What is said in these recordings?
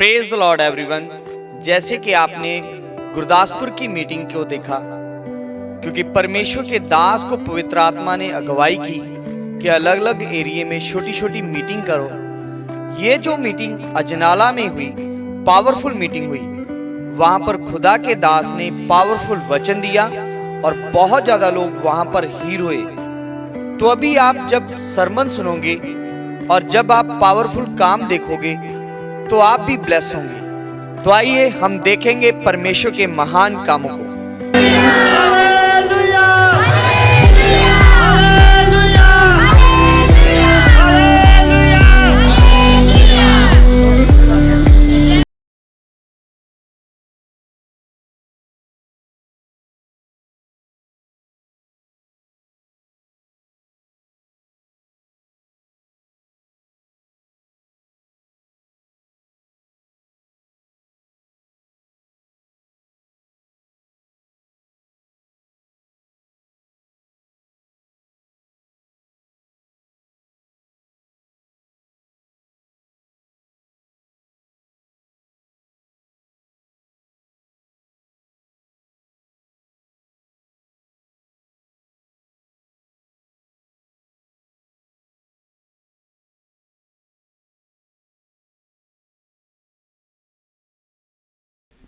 Praise the Lord everyone. जैसे कि आपने गुरदासपुर की मीटिंग को देखा, क्योंकि परमेश्वर के दास को पवित्र आत्मा ने अगुवाई की कि अलग अलग एरिया में छोटी छोटी मीटिंग करो। ये जो मीटिंग अजनाला में हुई, पावरफुल मीटिंग हुई, वहां पर खुदा के दास ने पावरफुल वचन दिया और बहुत ज्यादा लोग वहां पर हीर हुए। तो अभी आप जब सरमन सुनोगे और जब आप पावरफुल काम देखोगे तो आप भी ब्लेस होंगे। तो आइए हम देखेंगे परमेश्वर के महान कामों को।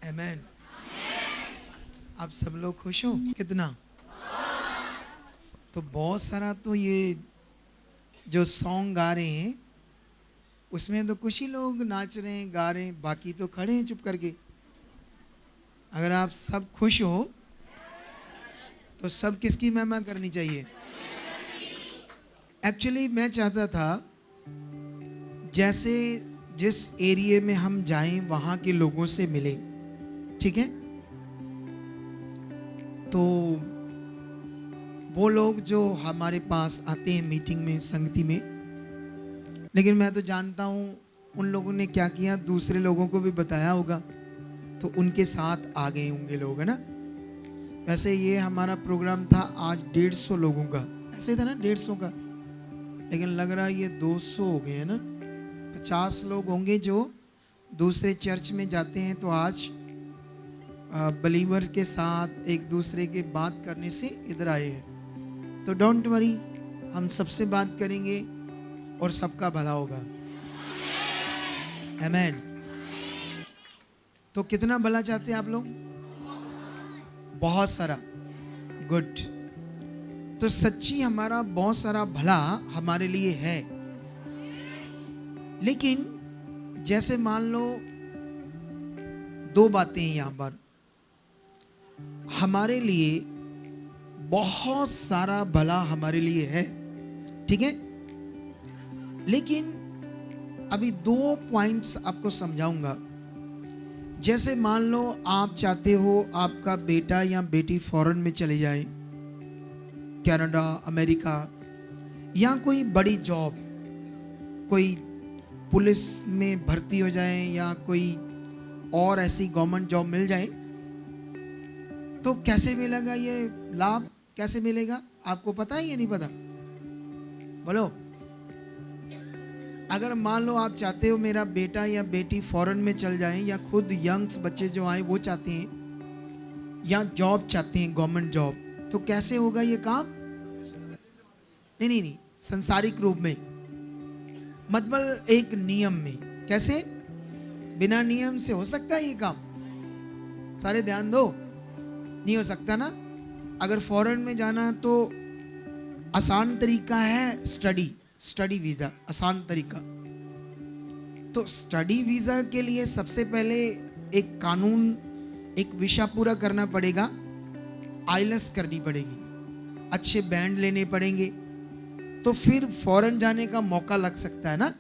आमेन। आप सब लोग खुश हो कितना? तो बहुत सारा तो ये जो सॉन्ग गा रहे हैं उसमें तो कुछ ही लोग नाच रहे हैं, गा रहे हैं, बाकी तो खड़े हैं चुप करके। अगर आप सब खुश हो तो सब किसकी महिमा करनी चाहिए? एक्चुअली मैं चाहता था जैसे जिस एरिया में हम जाएं वहाँ के लोगों से मिलें, ठीक है? तो वो लोग जो हमारे पास आते हैं मीटिंग में, संगति में, लेकिन मैं तो जानता हूँ उन लोगों ने क्या किया, दूसरे लोगों को भी बताया होगा, तो उनके साथ आ गए होंगे लोग, है ना? वैसे ये हमारा प्रोग्राम था आज 150 लोगों का, ऐसे था ना 150 का, लेकिन लग रहा है ये 200 हो गए, है ना? 50 लोग होंगे जो दूसरे चर्च में जाते हैं, तो आज बलीवर के साथ एक दूसरे के बात करने से इधर आए हैं। तो डोंट वरी, हम सबसे बात करेंगे और सबका भला होगा। आमेन। तो कितना भला चाहते हैं आप लोग? बहुत सारा। गुड। तो सच्ची हमारा बहुत सारा भला हमारे लिए है, लेकिन जैसे मान लो दो बातें हैं यहां पर। हमारे लिए बहुत सारा भला हमारे लिए है, ठीक है? लेकिन अभी 2 पॉइंट्स आपको समझाऊंगा। जैसे मान लो आप चाहते हो आपका बेटा या बेटी फॉरेन में चले जाए, कनाडा, अमेरिका, या कोई बड़ी जॉब, कोई पुलिस में भर्ती हो जाए या कोई और ऐसी गवर्नमेंट जॉब मिल जाए, तो कैसे मिलेगा ये लाभ? कैसे मिलेगा आपको पता है या नहीं पता? बोलो। अगर मान लो आप चाहते हो मेरा बेटा या बेटी फॉरेन में चल जाए, या खुद यंग्स बच्चे जो आए वो चाहते हैं, या जॉब चाहते हैं, गवर्नमेंट जॉब, तो कैसे होगा ये काम? नहीं, संसारिक रूप में, मतलब एक नियम में। कैसे? बिना नियम से हो सकता है ये काम? सारे ध्यान दो, नहीं हो सकता ना। अगर फॉरेन में जाना तो आसान तरीका है स्टडी वीजा, आसान तरीका। तो स्टडी वीजा के लिए सबसे पहले एक कानून, एक विषय पूरा करना पड़ेगा, आइलेट्स करनी पड़ेगी, अच्छे बैंड लेने पड़ेंगे, तो फिर फॉरेन जाने का मौका लग सकता है ना।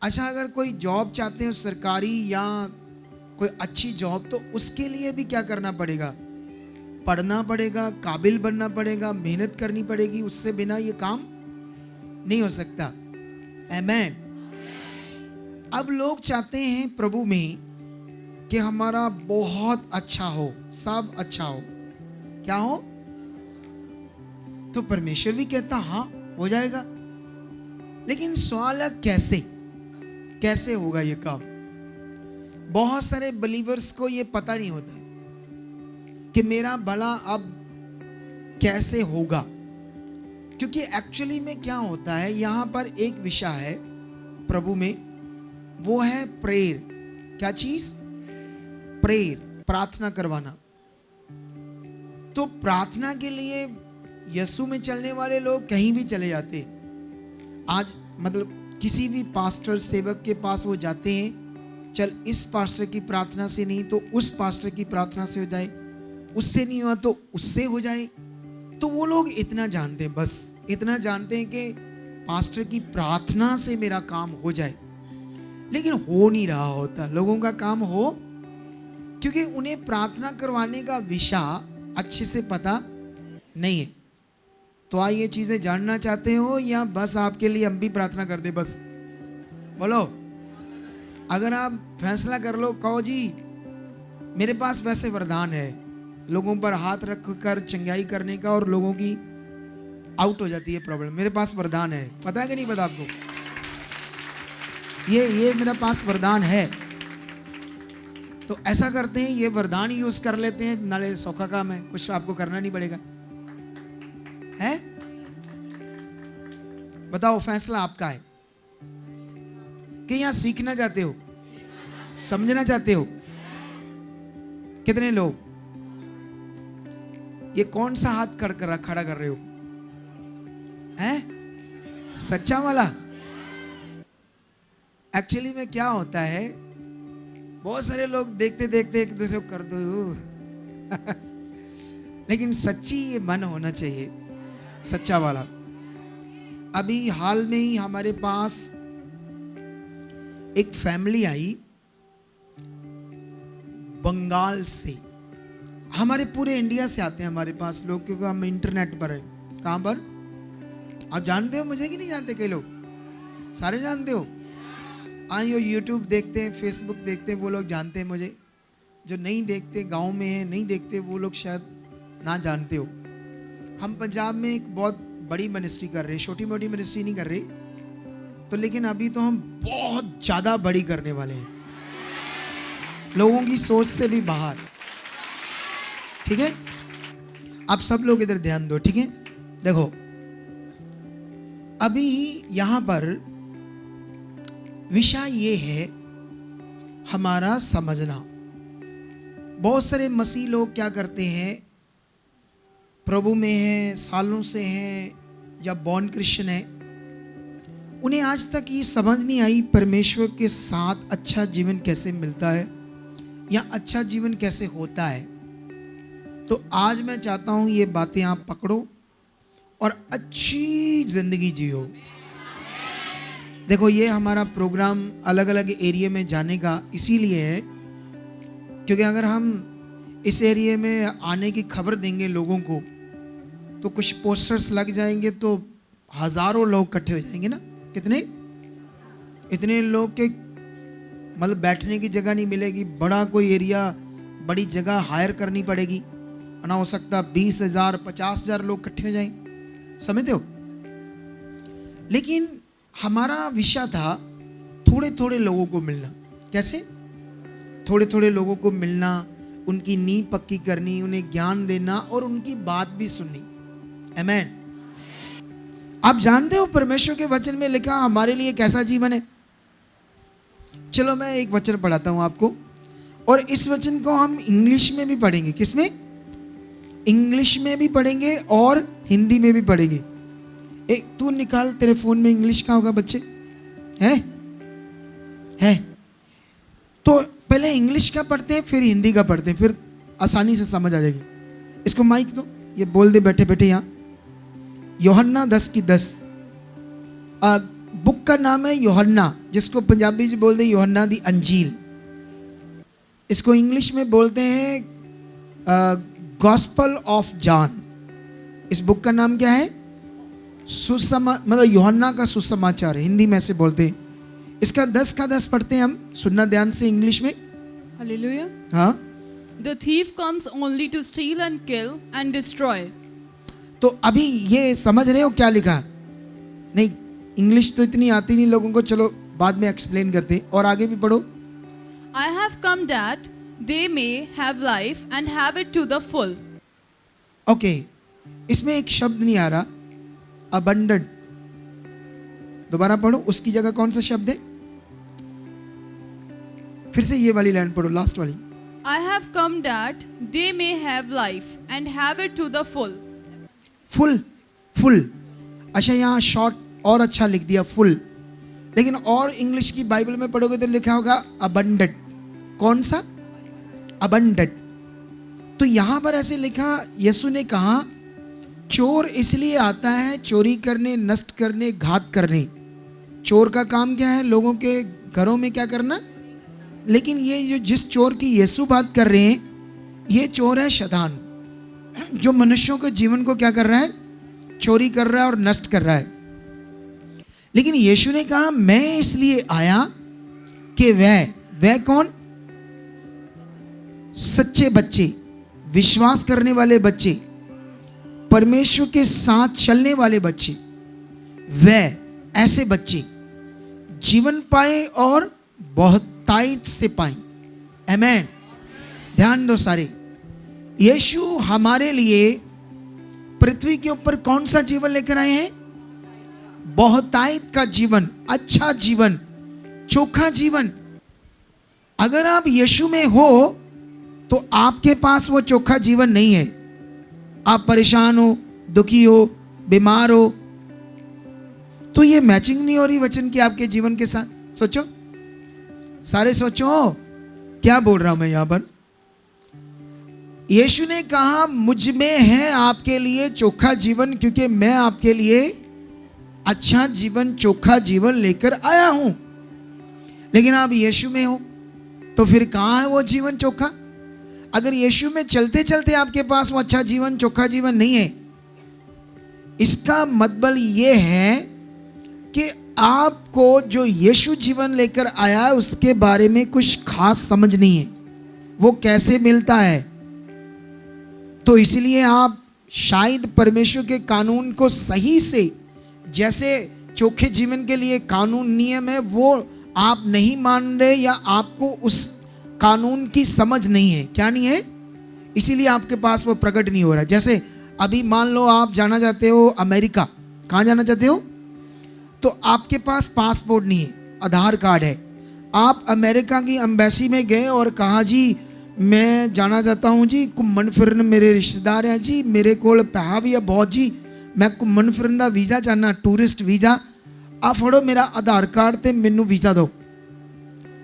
अच्छा, अगर कोई जॉब चाहते हो सरकारी या कोई अच्छी जॉब, तो उसके लिए भी क्या करना पड़ेगा? पढ़ना पड़ेगा, काबिल बनना पड़ेगा, मेहनत करनी पड़ेगी, उससे बिना ये काम नहीं हो सकता। आमेन। अब लोग चाहते हैं प्रभु में कि हमारा बहुत अच्छा हो, सब अच्छा हो। क्या हो? तो परमेश्वर भी कहता हाँ हो जाएगा, लेकिन सवाल है कैसे होगा ये काम? बहुत सारे बिलीवर्स को ये पता नहीं होता कि मेरा भला अब कैसे होगा, क्योंकि एक्चुअली में क्या होता है, यहां पर एक विषय है प्रभु में, वो है प्रेयर। क्या चीज? प्रेयर, प्रार्थना करवाना। तो प्रार्थना के लिए यीशु में चलने वाले लोग कहीं भी चले जाते हैं। आज मतलब किसी भी पास्टर सेवक के पास वो जाते हैं, चल इस पास्टर की प्रार्थना से नहीं तो उस पास्टर की प्रार्थना से हो जाए, उससे नहीं हुआ तो उससे हो जाए। तो वो लोग इतना जानते हैं, बस इतना जानते हैं कि पास्टर की प्रार्थना से मेरा काम हो जाए, लेकिन हो नहीं रहा होता लोगों का काम हो, क्योंकि उन्हें प्रार्थना करवाने का विषय अच्छे से पता नहीं है। तो आप ये चीजें जानना चाहते हो या बस आपके लिए हम भी प्रार्थना कर दे? बस बोलो। अगर आप फैसला कर लो, कहो जी मेरे पास वैसे वरदान है लोगों पर हाथ रख कर चंगाई करने का, और लोगों की आउट हो जाती है प्रॉब्लम, मेरे पास वरदान है। पता है कि नहीं पता आपको? ये मेरे पास वरदान है। तो ऐसा करते हैं, ये वरदान यूज कर लेते हैं, नाले सौखा काम है, कुछ आपको करना नहीं पड़ेगा। है? बताओ, फैसला आपका है कि यहां सीखना चाहते हो, समझना चाहते हो? कितने लोग? ये कौन सा हाथ खड़ा कर रहे हो? हैं? सच्चा वाला? एक्चुअली में क्या होता है, बहुत सारे लोग देखते देखते एक दूसरे को कर दो लेकिन सच्ची ये मन होना चाहिए, सच्चा वाला। अभी हाल में ही हमारे पास एक फैमिली आई बंगाल से। हमारे पूरे इंडिया से आते हैं हमारे पास लोग, क्योंकि हम इंटरनेट पर हैं। कहां पर? आप जानते हो मुझे कि नहीं जानते? कई लोग, सारे जानते हो। आइए यूट्यूब देखते हैं, फेसबुक देखते हैं, वो लोग जानते हैं मुझे। जो नहीं देखते, गांव में हैं नहीं देखते, वो लोग शायद ना जानते हो। हम पंजाब में एक बहुत बड़ी मिनिस्ट्री कर रहे हैं, छोटी मोटी मिनिस्ट्री नहीं कर रहे तो, लेकिन अभी तो हम बहुत ज्यादा बड़ी करने वाले हैं, लोगों की सोच से भी बाहर। ठीक है? आप सब लोग इधर ध्यान दो, ठीक है? देखो, अभी यहां पर विषय ये है हमारा समझना। बहुत सारे मसीह लोग क्या करते हैं, प्रभु में हैं, सालों से हैं या बॉर्न क्रिश्चियन है, उन्हें आज तक ये समझ नहीं आई परमेश्वर के साथ अच्छा जीवन कैसे मिलता है या अच्छा जीवन कैसे होता है। तो आज मैं चाहता हूं ये बातें आप पकड़ो और अच्छी जिंदगी जियो। देखो, ये हमारा प्रोग्राम अलग अलग एरिया में जाने का इसीलिए है क्योंकि अगर हम इस एरिया में आने की खबर देंगे लोगों को तो कुछ पोस्टर्स लग जाएंगे तो हजारों लोग इकट्ठे हो जाएंगे ना। कितने? इतने लोग के मतलब बैठने की जगह नहीं मिलेगी, बड़ा कोई एरिया, बड़ी जगह हायर करनी पड़ेगी, ना हो सकता 20,000 50,000 लोग इकट्ठे हो जाएं, समझते हो? लेकिन हमारा विषय था थोड़े थोड़े लोगों को मिलना। कैसे? थोड़े थोड़े लोगों को मिलना, उनकी नींव पक्की करनी, उन्हें ज्ञान देना और उनकी बात भी सुननी। आमीन। आप जानते हो परमेश्वर के वचन में लिखा हमारे लिए कैसा जीवन है? चलो मैं एक वचन पढ़ाता हूं आपको, और इस वचन को हम इंग्लिश में भी पढ़ेंगे। किसमें? इंग्लिश में भी पढ़ेंगे और हिंदी में भी पढ़ेंगे। एक तू निकाल, तेरे फोन में इंग्लिश का होगा बच्चे? है? तो पहले इंग्लिश का पढ़ते हैं फिर हिंदी का पढ़ते हैं, फिर आसानी से समझ आ जाएगी। इसको माइक दो, ये बोल दे बैठे बैठे यहाँ। यूहन्ना 10:10 बुक का नाम है यूहन्ना, जिसको पंजाबी में बोलते हैं यूहन्ना दी अंजील। इसको इंग्लिश में बोलते हैं गॉस्पल ऑफ जॉन। इस बुक का नाम क्या है? मतलब यूहन्ना का सुसमाचार, हिंदी में से बोलते हैं। इसका 10 का 10 पढ़ते हैं हम, सुनना ध्यान से इंग्लिश में। Hallelujah. हाँ, The thief comes only to steal and kill and destroy. तो अभी ये समझ रहे हो क्या लिखा? नहीं, इंग्लिश तो इतनी आती नहीं लोगों को, चलो बाद में एक्सप्लेन करते हैं। और आगे भी पढ़ो। I have come that they may have life and have it to the full. Okay, इसमें एक शब्द नहीं आ रहा, अबंडेंट। दोबारा पढ़ो, उसकी जगह कौन सा शब्द है? फिर से ये वाली लाइन पढ़ो, लास्ट वाली। I have come that they may have life and have it to the full. Full, full. अच्छा, यहाँ शॉर्ट और अच्छा लिख दिया, फुल। लेकिन और इंग्लिश की बाइबल में पढ़ोगे तो लिखा होगा अबंडेंट। कौन सा? अबंडेंट। तो यहां पर ऐसे लिखा, यीशु ने कहा चोर इसलिए आता है चोरी करने, नष्ट करने, घात करने। चोर का काम क्या है? लोगों के घरों में क्या करना। लेकिन ये जो जिस चोर की यीशु बात कर रहे हैं, ये चोर है शैतान, जो मनुष्यों के जीवन को क्या कर रहा है? चोरी कर रहा है और नष्ट कर रहा है। लेकिन यीशु ने कहा मैं इसलिए आया कि वह कौन? सच्चे बच्चे, विश्वास करने वाले बच्चे, परमेश्वर के साथ चलने वाले बच्चे, वह ऐसे बच्चे जीवन पाए और बहुतायत से पाए। आमीन। ध्यान दो सारे, यीशु हमारे लिए पृथ्वी के ऊपर कौन सा जीवन लेकर आए हैं? बहुतायत का जीवन, अच्छा जीवन, चोखा जीवन। अगर आप यीशु में हो तो आपके पास वो चोखा जीवन नहीं है। आप परेशान हो, दुखी हो, बीमार हो, तो ये मैचिंग नहीं हो रही वचन की आपके जीवन के साथ। सोचो, सारे सोचो क्या बोल रहा हूं मैं यहां पर। यीशु ने कहा मुझ में है आपके लिए चोखा जीवन, क्योंकि मैं आपके लिए अच्छा जीवन, चोखा जीवन लेकर आया हूं। लेकिन आप यीशु में हो तो फिर कहां है वो जीवन चोखा? अगर यीशु में चलते चलते आपके पास वो अच्छा जीवन, चोखा जीवन नहीं है, इसका मतलब ये है कि आपको जो यीशु जीवन लेकर आया है उसके बारे में कुछ खास समझ नहीं है, वो कैसे मिलता है। तो इसलिए आप शायद परमेश्वर के कानून को सही से, जैसे चोखे जीवन के लिए कानून नियम है, वो आप नहीं मान रहे, या आपको उस कानून की समझ नहीं है। क्या नहीं है? इसीलिए आपके पास वो प्रकट नहीं हो रहा। जैसे अभी मान लो आप जाना चाहते हो अमेरिका, कहाँ जाना चाहते हो? तो आपके पास पासपोर्ट नहीं है, आधार कार्ड है। आप अमेरिका की एम्बेसी में गए और कहा जी मैं जाना चाहता हूँ जी, घूमन फिरन, मेरे रिश्तेदार हैं जी, मेरे कोल पैसा भी है बहुत जी, मैं घूमन फिरन का वीज़ा चाहना, टूरिस्ट वीज़ा, आ फड़ो मेरा आधार कार्ड ते मैनू वीज़ा दो।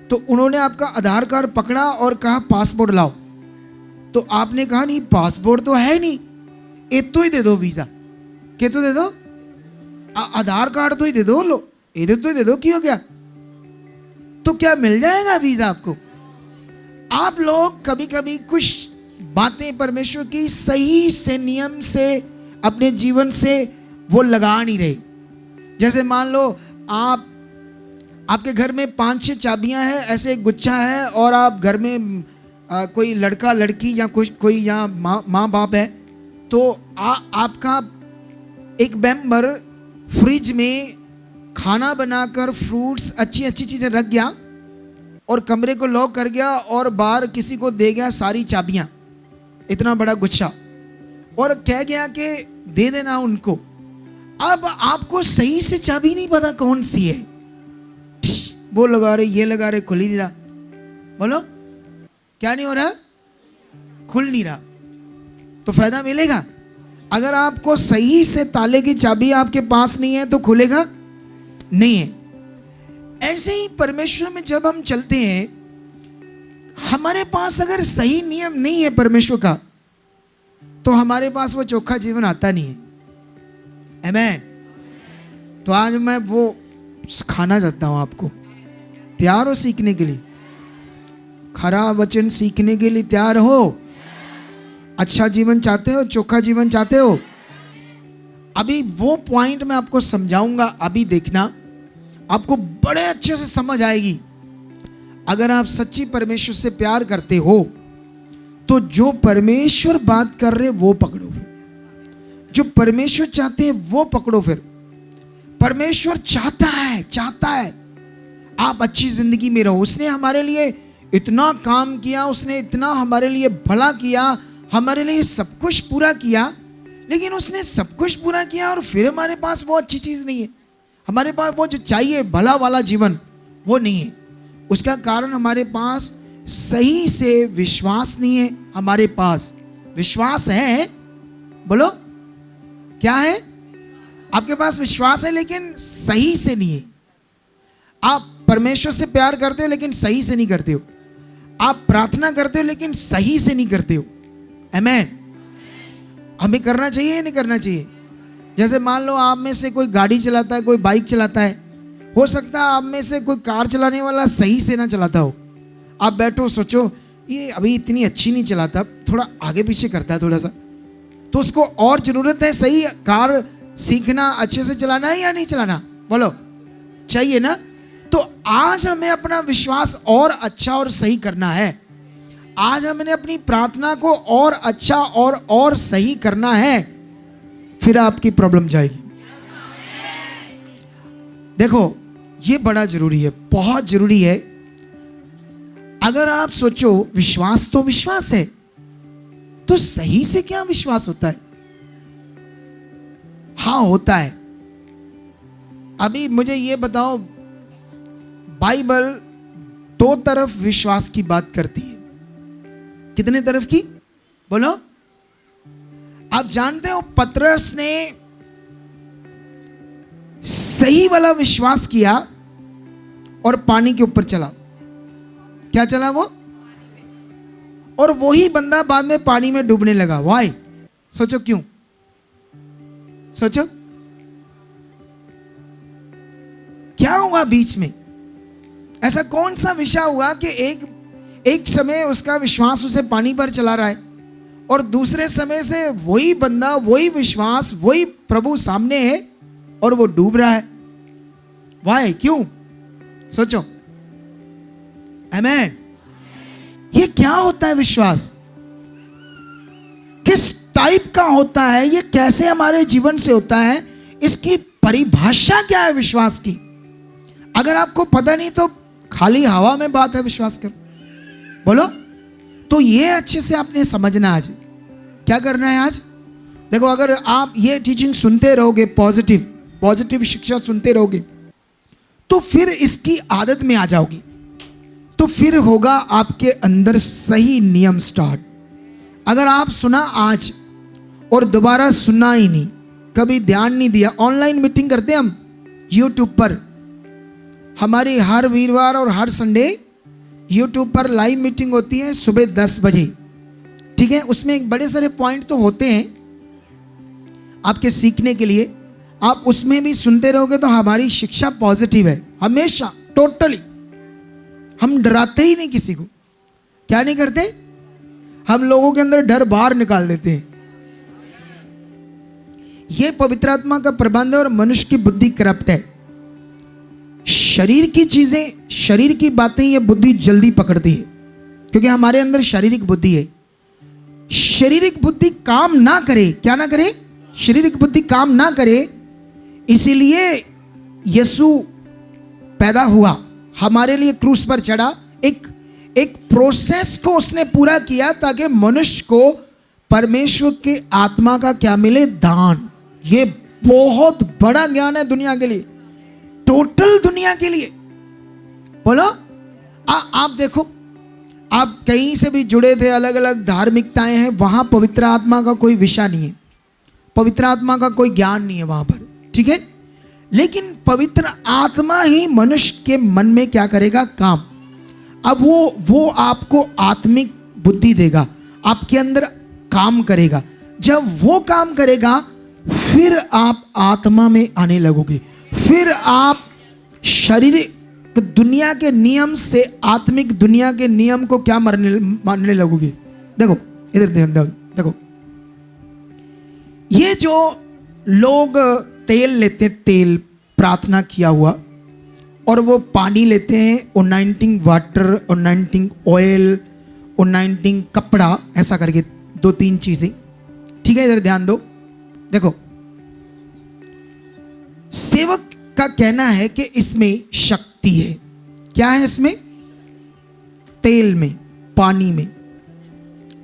तो उन्होंने आपका आधार कार्ड पकड़ा और कहा पासपोर्ट लाओ। तो आपने कहा नहीं, पासपोर्ट तो है नहीं, ये तो ही दे दो वीज़ा। क्या तो दे दो? आधार कार्ड तो ही दे दो, लो ये तो ही दे दो, क्यों हो गया? तो क्या मिल जाएगा वीज़ा आपको? आप लोग कभी कभी कुछ बातें परमेश्वर की सही से, नियम से, अपने जीवन से वो लगा नहीं रहे। जैसे मान लो आपके घर में 5-6 चाबियां हैं, ऐसे एक गुच्छा है, और आप घर में कोई लड़का लड़की या कोई यहाँ माँ बाप है, तो आपका एक मेंबर फ्रिज में खाना बनाकर फ्रूट्स, अच्छी अच्छी चीज़ें रख गया और कमरे को लॉक कर गया और बाहर किसी को दे गया सारी चाबियां, इतना बड़ा गुच्छा, और कह गया कि दे देना उनको। अब आपको सही से चाबी नहीं पता कौन सी है, वो लगा रहे, ये लगा रहे, खुल ही नहीं रहा। बोलो क्या नहीं हो रहा? खुल नहीं रहा। तो फायदा मिलेगा? अगर आपको सही से ताले की चाबी आपके पास नहीं है तो खुलेगा नहीं है। ऐसे ही परमेश्वर में जब हम चलते हैं, हमारे पास अगर सही नियम नहीं है परमेश्वर का, तो हमारे पास वो चोखा जीवन आता नहीं है। आमीन। तो आज मैं वो सिखाना चाहता हूं आपको। तैयार हो सीखने के लिए? खरा वचन सीखने के लिए तैयार हो? अच्छा जीवन चाहते हो? चोखा जीवन चाहते हो? अभी वो पॉइंट मैं आपको समझाऊंगा, अभी देखना, आपको बड़े अच्छे से समझ आएगी। अगर आप सच्ची परमेश्वर से प्यार करते हो तो जो परमेश्वर बात कर रहे वो पकड़ो, फिर जो परमेश्वर चाहते हैं वो पकड़ो। फिर परमेश्वर चाहता है आप अच्छी जिंदगी में रहो। उसने हमारे लिए इतना काम किया उसने, इतना हमारे लिए भला किया, हमारे लिए सब कुछ पूरा किया, लेकिन उसने सब कुछ पूरा किया और फिर हमारे पास वो अच्छी चीज़ नहीं है, हमारे पास वो जो चाहिए भला वाला जीवन वो नहीं है। उसका कारण हमारे पास सही से विश्वास नहीं है। हमारे पास विश्वास है, बोलो क्या है? आपके पास विश्वास है लेकिन सही से नहीं है। आप परमेश्वर से प्यार करते हो लेकिन सही से नहीं करते हो। आप प्रार्थना करते हो लेकिन सही से नहीं करते हो। आमेन। हमें करना चाहिए या नहीं करना चाहिए? जैसे मान लो आप में से कोई गाड़ी चलाता है, कोई बाइक चलाता है, हो सकता है आप में से कोई कार चलाने वाला सही से ना चलाता हो। आप बैठो सोचो ये अभी इतनी अच्छी नहीं चलाता, थोड़ा आगे पीछे करता है थोड़ा सा, तो उसको और ज़रूरत है सही कार सीखना, अच्छे से चलाना है या नहीं चलाना? बोलो चाहिए ना। तो आज हमें अपना विश्वास और अच्छा और सही करना है। आज हमें अपनी प्रार्थना को और अच्छा और सही करना है, फिर आपकी प्रॉब्लम जाएगी। देखो ये बड़ा जरूरी है, बहुत जरूरी है। अगर आप सोचो विश्वास तो विश्वास है, तो सही से क्या विश्वास होता है? हाँ होता है। अभी मुझे ये बताओ, बाइबल दो तरफ विश्वास की बात करती है। कितने तरफ की? बोलो। आप जानते हो पतरस ने सही वाला विश्वास किया और पानी के ऊपर चला। क्या चला वो? और वही बंदा बाद में पानी में डूबने लगा। वाई? सोचो क्यों? सोचो क्या हुआ बीच में? ऐसा कौन सा विषय हुआ कि एक समय उसका विश्वास उसे पानी पर चला रहा है और दूसरे समय से वही बंदा, वही विश्वास, वही प्रभु सामने है और वो डूब रहा है? वाई? क्यों? सोचो। आमेन। ये क्या होता है विश्वास? किस टाइप का होता है? ये कैसे हमारे जीवन से होता है? इसकी परिभाषा क्या है विश्वास की? अगर आपको पता नहीं तो खाली हवा में बात है, विश्वास करो। बोलो। तो ये अच्छे से आपने समझना। आज क्या करना है? आज देखो, अगर आप ये टीचिंग सुनते रहोगे, पॉजिटिव शिक्षा सुनते रहोगे, तो फिर इसकी आदत में आ जाओगी, तो फिर होगा आपके अंदर सही नियम स्टार्ट। अगर आप सुना आज और दोबारा सुनना ही नहीं, कभी ध्यान नहीं दिया। ऑनलाइन मीटिंग करते हैं हम यूट्यूब पर, हमारी हर वीरवार और हर संडे यूट्यूब पर लाइव मीटिंग होती है सुबह 10 बजे। ठीक है, उसमें एक बड़े सारे पॉइंट तो होते हैं आपके सीखने के लिए। आप उसमें भी सुनते रहोगे तो हमारी शिक्षा पॉजिटिव है हमेशा, टोटली। हम डराते ही नहीं किसी को। क्या नहीं करते? हम लोगों के अंदर डर बाहर निकाल देते हैं। यह पवित्र आत्मा का प्रबंध है और मनुष्य की बुद्धि करप्ट है। शरीर की चीजें, शरीर की बातें ये बुद्धि जल्दी पकड़ती है, क्योंकि हमारे अंदर शारीरिक बुद्धि है। शारीरिक बुद्धि काम ना करे, क्या ना करे? शारीरिक बुद्धि काम ना करे। इसीलिए यीशु पैदा हुआ, हमारे लिए क्रूस पर चढ़ा, एक प्रोसेस को उसने पूरा किया ताकि मनुष्य को परमेश्वर के आत्मा का क्या मिले? दान। ये बहुत बड़ा ज्ञान है दुनिया के लिए, टोटल दुनिया के लिए। बोलो। आप देखो, आप कहीं से भी जुड़े थे, अलग अलग धार्मिकताएं हैं, वहां पवित्र आत्मा का कोई विषय नहीं है, पवित्र आत्मा का कोई ज्ञान नहीं है वहां पर। ठीक है, लेकिन पवित्र आत्मा ही मनुष्य के मन में क्या करेगा? काम। अब वो आपको आत्मिक बुद्धि देगा, आपके अंदर काम करेगा। जब वो काम करेगा फिर आप आत्मा में आने लगोगे, फिर आप शारीरिक दुनिया के नियम से आत्मिक दुनिया के नियम को क्या मानने लगोगे। देखो इधर देखो, ये जो लोग तेल लेते हैं, तेल प्रार्थना किया हुआ, और वो पानी लेते हैं, ओनाइंटिंग वाटर, ओनाइंटिंग ऑयल, ओनाइंटिंग कपड़ा, ऐसा करके 2-3 चीजें। ठीक है, इधर ध्यान दो। देखो, सेवक का कहना है कि इसमें शक्ति है। क्या है इसमें? तेल में, पानी में,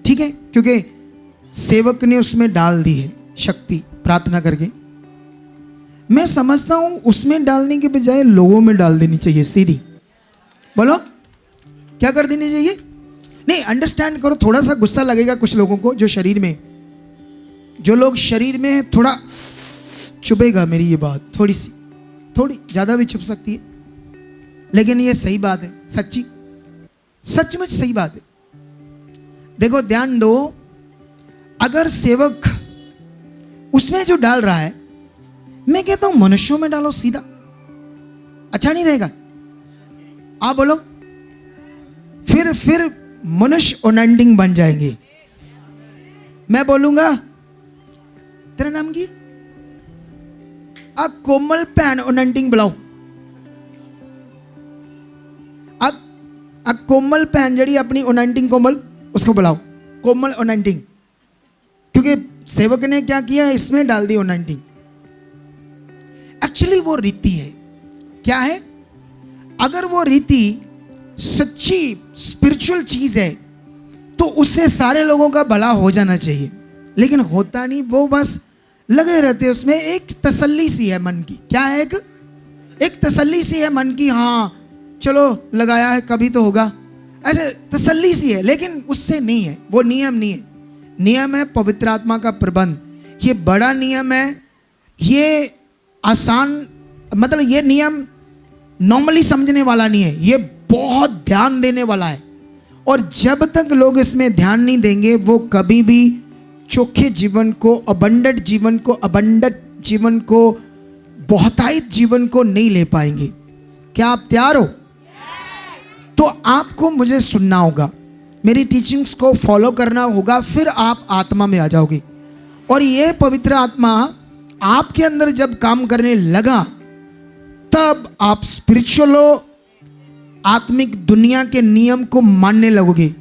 ठीक है, क्योंकि सेवक ने उसमें डाल दी है शक्ति प्रार्थना करके। मैं समझता हूं उसमें डालने के बजाय लोगों में डाल देनी चाहिए सीधी। बोलो क्या कर देनी चाहिए? नहीं, अंडरस्टैंड करो, थोड़ा सा गुस्सा लगेगा कुछ लोगों को जो शरीर में, जो लोग शरीर में है, थोड़ा चुभेगा मेरी ये बात, थोड़ी ज़्यादा भी चुभ सकती है, लेकिन ये सही बात है, सचमुच सही बात है। देखो ध्यान दो, अगर सेवक उसमें जो डाल रहा है, मैं कहता हूं मनुष्यों में डालो सीधा, अच्छा नहीं रहेगा? आप बोलो, फिर मनुष्य ओनंडिंग बन जाएंगे। मैं बोलूंगा तेरा नाम की कोमल पैन ओनंडिंग बुलाओ, कोमल पैन जड़ी अपनी ओनंडिंग कोमल, उसको बुलाओ कोमल ओनंडिंग, क्योंकि सेवक ने क्या किया, इसमें डाल दी ओनंडिंग। एक्चुअली वो रीति है, क्या है? अगर वो रीति सच्ची स्पिरिचुअल चीज है तो उससे सारे लोगों का भला हो जाना चाहिए, लेकिन होता नहीं, वो बस लगे रहते उसमें। एक तसल्ली सी है मन की, क्या है? एक तसल्ली सी है मन की, हाँ चलो लगाया है, कभी तो होगा, ऐसे तसल्ली सी है, लेकिन उससे नहीं है, वो नियम नहीं है। नियम है पवित्र आत्मा का प्रबंध, ये बड़ा नियम है, ये आसान, मतलब ये नियम नॉर्मली समझने वाला नहीं है, ये बहुत ध्यान देने वाला है। और जब तक लोग इसमें ध्यान नहीं देंगे, वो कभी भी चोखे जीवन को, अबंडंट जीवन को, बहुतायत जीवन को नहीं ले पाएंगे। क्या आप तैयार हो? तो आपको मुझे सुनना होगा, मेरी टीचिंग्स को फॉलो करना होगा, फिर आप आत्मा में आ जाओगे। और ये पवित्र आत्मा आपके अंदर जब काम करने लगा, तब आप स्पिरिचुअल आत्मिक दुनिया के नियम को मानने लगोगे।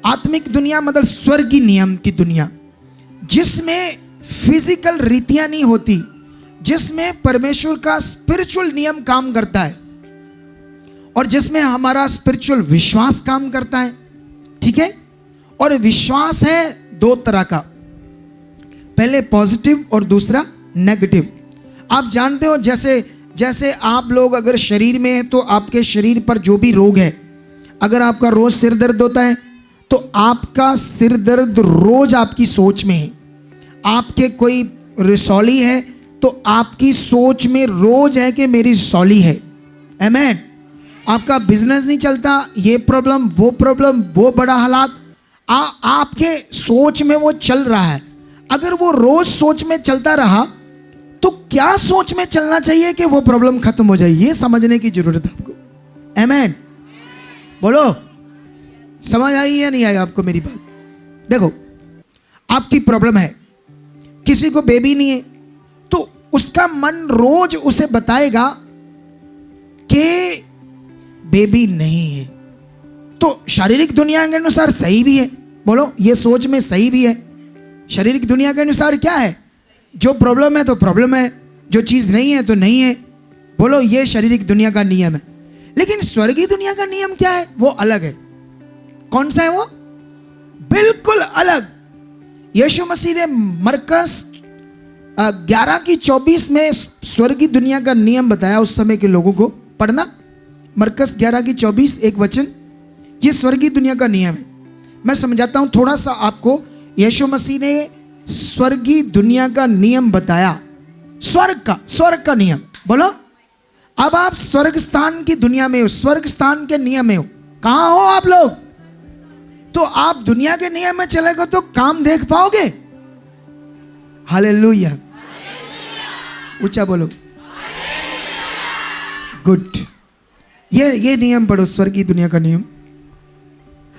आत्मिक दुनिया मतलब स्वर्गीय नियम की दुनिया, जिसमें फिजिकल रीतियां नहीं होती, जिसमें परमेश्वर का स्पिरिचुअल नियम काम करता है, और जिसमें हमारा स्पिरिचुअल विश्वास काम करता है, ठीक है? और विश्वास है दो तरह का, पहले पॉजिटिव और दूसरा नेगेटिव। आप जानते हो, जैसे आप लोग अगर शरीर में हैं तो आपके शरीर पर जो भी रोग है, अगर आपका रोज सिर दर्द होता है तो आपका सिर दर्द रोज आपकी सोच में है। आपके कोई रिसौली है तो आपकी सोच में रोज है कि मेरी रिसौली है। आमीन। आपका बिजनेस नहीं चलता, ये प्रॉब्लम, वो बड़ा हालात, आपके सोच में वो चल रहा है। अगर वो रोज सोच में चलता रहा तो क्या सोच में चलना चाहिए कि वो प्रॉब्लम खत्म हो जाए, ये समझने की जरूरत है आपको। आमीन। बोलो, समझ आई या नहीं आई आपको मेरी बात? देखो, आपकी प्रॉब्लम है, किसी को बेबी नहीं है, तो उसका मन रोज उसे बताएगा कि बेबी नहीं है। तो शारीरिक दुनिया के अनुसार सही भी है, बोलो ये सोच में सही भी है। शारीरिक दुनिया के अनुसार क्या है? जो प्रॉब्लम है तो प्रॉब्लम है, जो चीज नहीं है तो नहीं है। बोलो ये शारीरिक दुनिया का नियम है। लेकिन स्वर्गीय दुनिया का नियम क्या है? वो अलग है। कौन सा है वो? बिल्कुल अलग। यीशु मसीह ने मरकस 11:24 में स्वर्गीय दुनिया का नियम बताया उस समय के लोगों को। पढ़ना, मरकस 11:24 एक वचन, ये स्वर्गीय दुनिया का नियम है। मैं समझाता हूं थोड़ा सा आपको। यीशु मसीह ने स्वर्गीय दुनिया का नियम बताया, स्वर्ग का नियम। बोलो, अब आप स्वर्ग स्थान की दुनिया में हो, स्वर्ग स्थान के नियम में हो। कहां हो आप लोग? तो आप दुनिया के नियम में चलेगा तो काम देख पाओगे? हालेलुया, ऊंचा बोलो, गुड। ये नियम पढ़ो, स्वर्गीय दुनिया का नियम।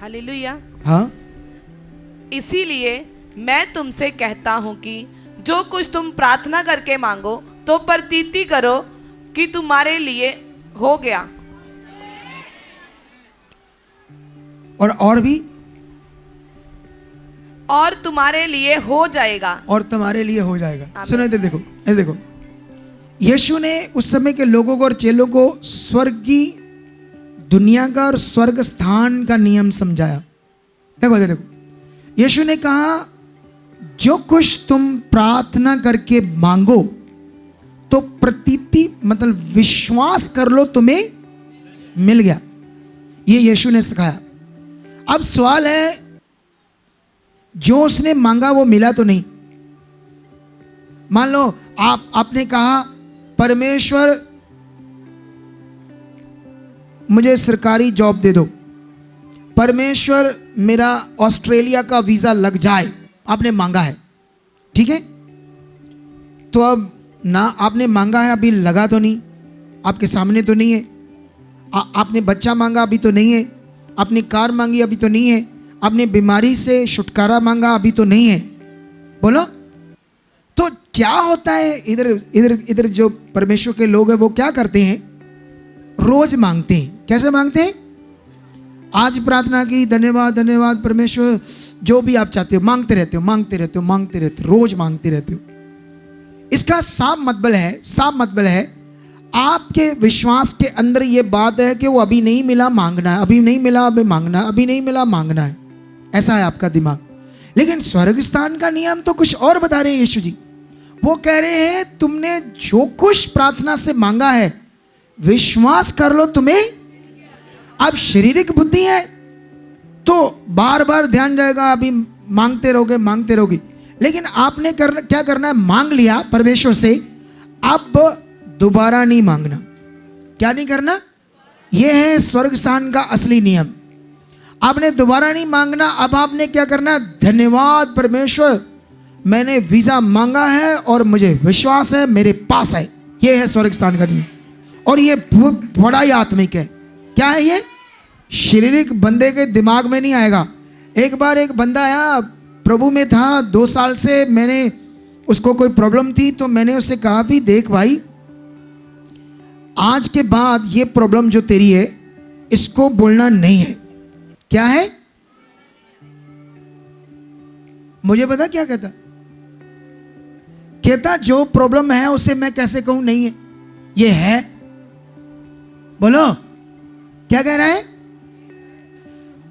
हालेलुया। हाँ, इसीलिए मैं तुमसे कहता हूं कि जो कुछ तुम प्रार्थना करके मांगो तो प्रतीति करो कि तुम्हारे लिए हो गया, और भी, और तुम्हारे लिए हो जाएगा, और तुम्हारे लिए हो जाएगा। सुनो इधर देखो, इधर देखो। यीशु ने उस समय के लोगों को और चेलों को स्वर्गीय दुनिया का और स्वर्ग स्थान का नियम समझाया। देखो देखो, यीशु ने कहा जो कुछ तुम प्रार्थना करके मांगो तो प्रतीति मतलब विश्वास कर लो तुम्हें मिल गया। ये यीशु ने सिखाया। अब सवाल है, जो उसने मांगा वो मिला तो नहीं। मान लो आपने कहा परमेश्वर मुझे सरकारी जॉब दे दो, परमेश्वर मेरा ऑस्ट्रेलिया का वीजा लग जाए, आपने मांगा है, ठीक है। तो अब ना आपने मांगा है, अभी लगा तो नहीं, आपके सामने तो नहीं है। आपने बच्चा मांगा, अभी तो नहीं है। आपने कार मांगी, अभी तो नहीं है। आपने बीमारी से छुटकारा मांगा, अभी तो नहीं है। बोलो, तो क्या होता है? इधर इधर इधर जो परमेश्वर के लोग हैं वो क्या करते हैं? रोज मांगते हैं। कैसे मांगते हैं? आज प्रार्थना की, धन्यवाद धन्यवाद परमेश्वर, जो भी आप चाहते हो मांगते रहते हो, मांगते रहते हो, मांगते रहते हो, रोज मांगते रहते हो। इसका साफ मतलब है आपके विश्वास के अंदर ये बात है कि वो अभी नहीं मिला, मांगना है, अभी नहीं मिला, अभी मांगना है, अभी नहीं मिला, मांगना है। ऐसा है आपका दिमाग। लेकिन स्वर्ग स्थान का नियम तो कुछ और बता रहे हैं यीशु जी। वो कह रहे हैं तुमने जो कुछ प्रार्थना से मांगा है विश्वास कर लो तुम्हें। अब शारीरिक बुद्धि है तो बार बार ध्यान जाएगा, अभी मांगते रहोगे। लेकिन आपने क्या करना है? मांग लिया परमेश्वर से, अब दोबारा नहीं मांगना। क्या नहीं करना? यह है स्वर्ग स्थान का असली नियम। आपने दोबारा नहीं मांगना। अब आपने क्या करना है? धन्यवाद परमेश्वर, मैंने वीजा मांगा है और मुझे विश्वास है मेरे पास है। यह है स्वर्ग स्थान का नियम। और ये बड़ा ही आत्मिक है। क्या है ये? शारीरिक बंदे के दिमाग में नहीं आएगा। एक बार एक बंदा आया, प्रभु में था 2 साल से, मैंने उसको कोई प्रॉब्लम थी तो मैंने उससे कहा भी देख भाई, आज के बाद ये प्रॉब्लम जो तेरी है इसको बोलना नहीं है। क्या है? मुझे पता क्या कहता? जो प्रॉब्लम है उसे मैं कैसे कहूं नहीं है, ये है। बोलो क्या कह रहा है?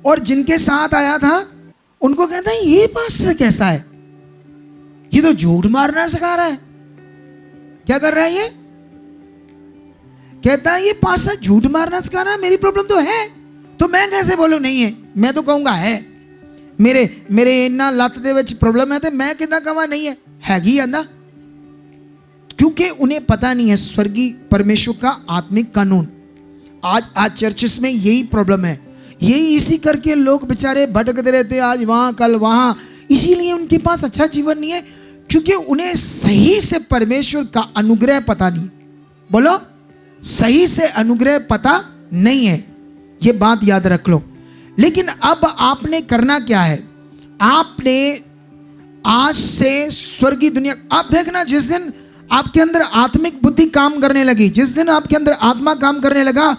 और जिनके साथ आया था उनको कहता है ये पास्टर कैसा है, ये तो झूठ मारना सिखा रहा है। क्या कर रहा है ये? कहता है ये पास्टर झूठ मारना सिखा रहा है, मेरी प्रॉब्लम तो है तो मैं कैसे बोलूं नहीं है। मैं तो कहूंगा है। मेरे इन्ना लत दे विच प्रॉब्लम है तो मैं कितना कहा नहीं है, हैगी आंदा। क्योंकि उन्हें पता नहीं है स्वर्गीय परमेश्वर का आत्मिक कानून। आज चर्चेस में यही प्रॉब्लम है। यही इसी करके लोग बेचारे भटकते रहते हैं, आज वहां कल वहां। इसीलिए उनके पास अच्छा जीवन नहीं है, क्योंकि उन्हें सही से परमेश्वर का अनुग्रह पता नहीं। बोलो, सही से अनुग्रह पता नहीं है। ये बात याद रख लो। लेकिन अब आपने करना क्या है? आपने आज से स्वर्गीय दुनिया, आप देखना जिस दिन आपके अंदर आत्मिक बुद्धि काम करने लगी, जिस दिन आपके अंदर आत्मा काम करने लगा,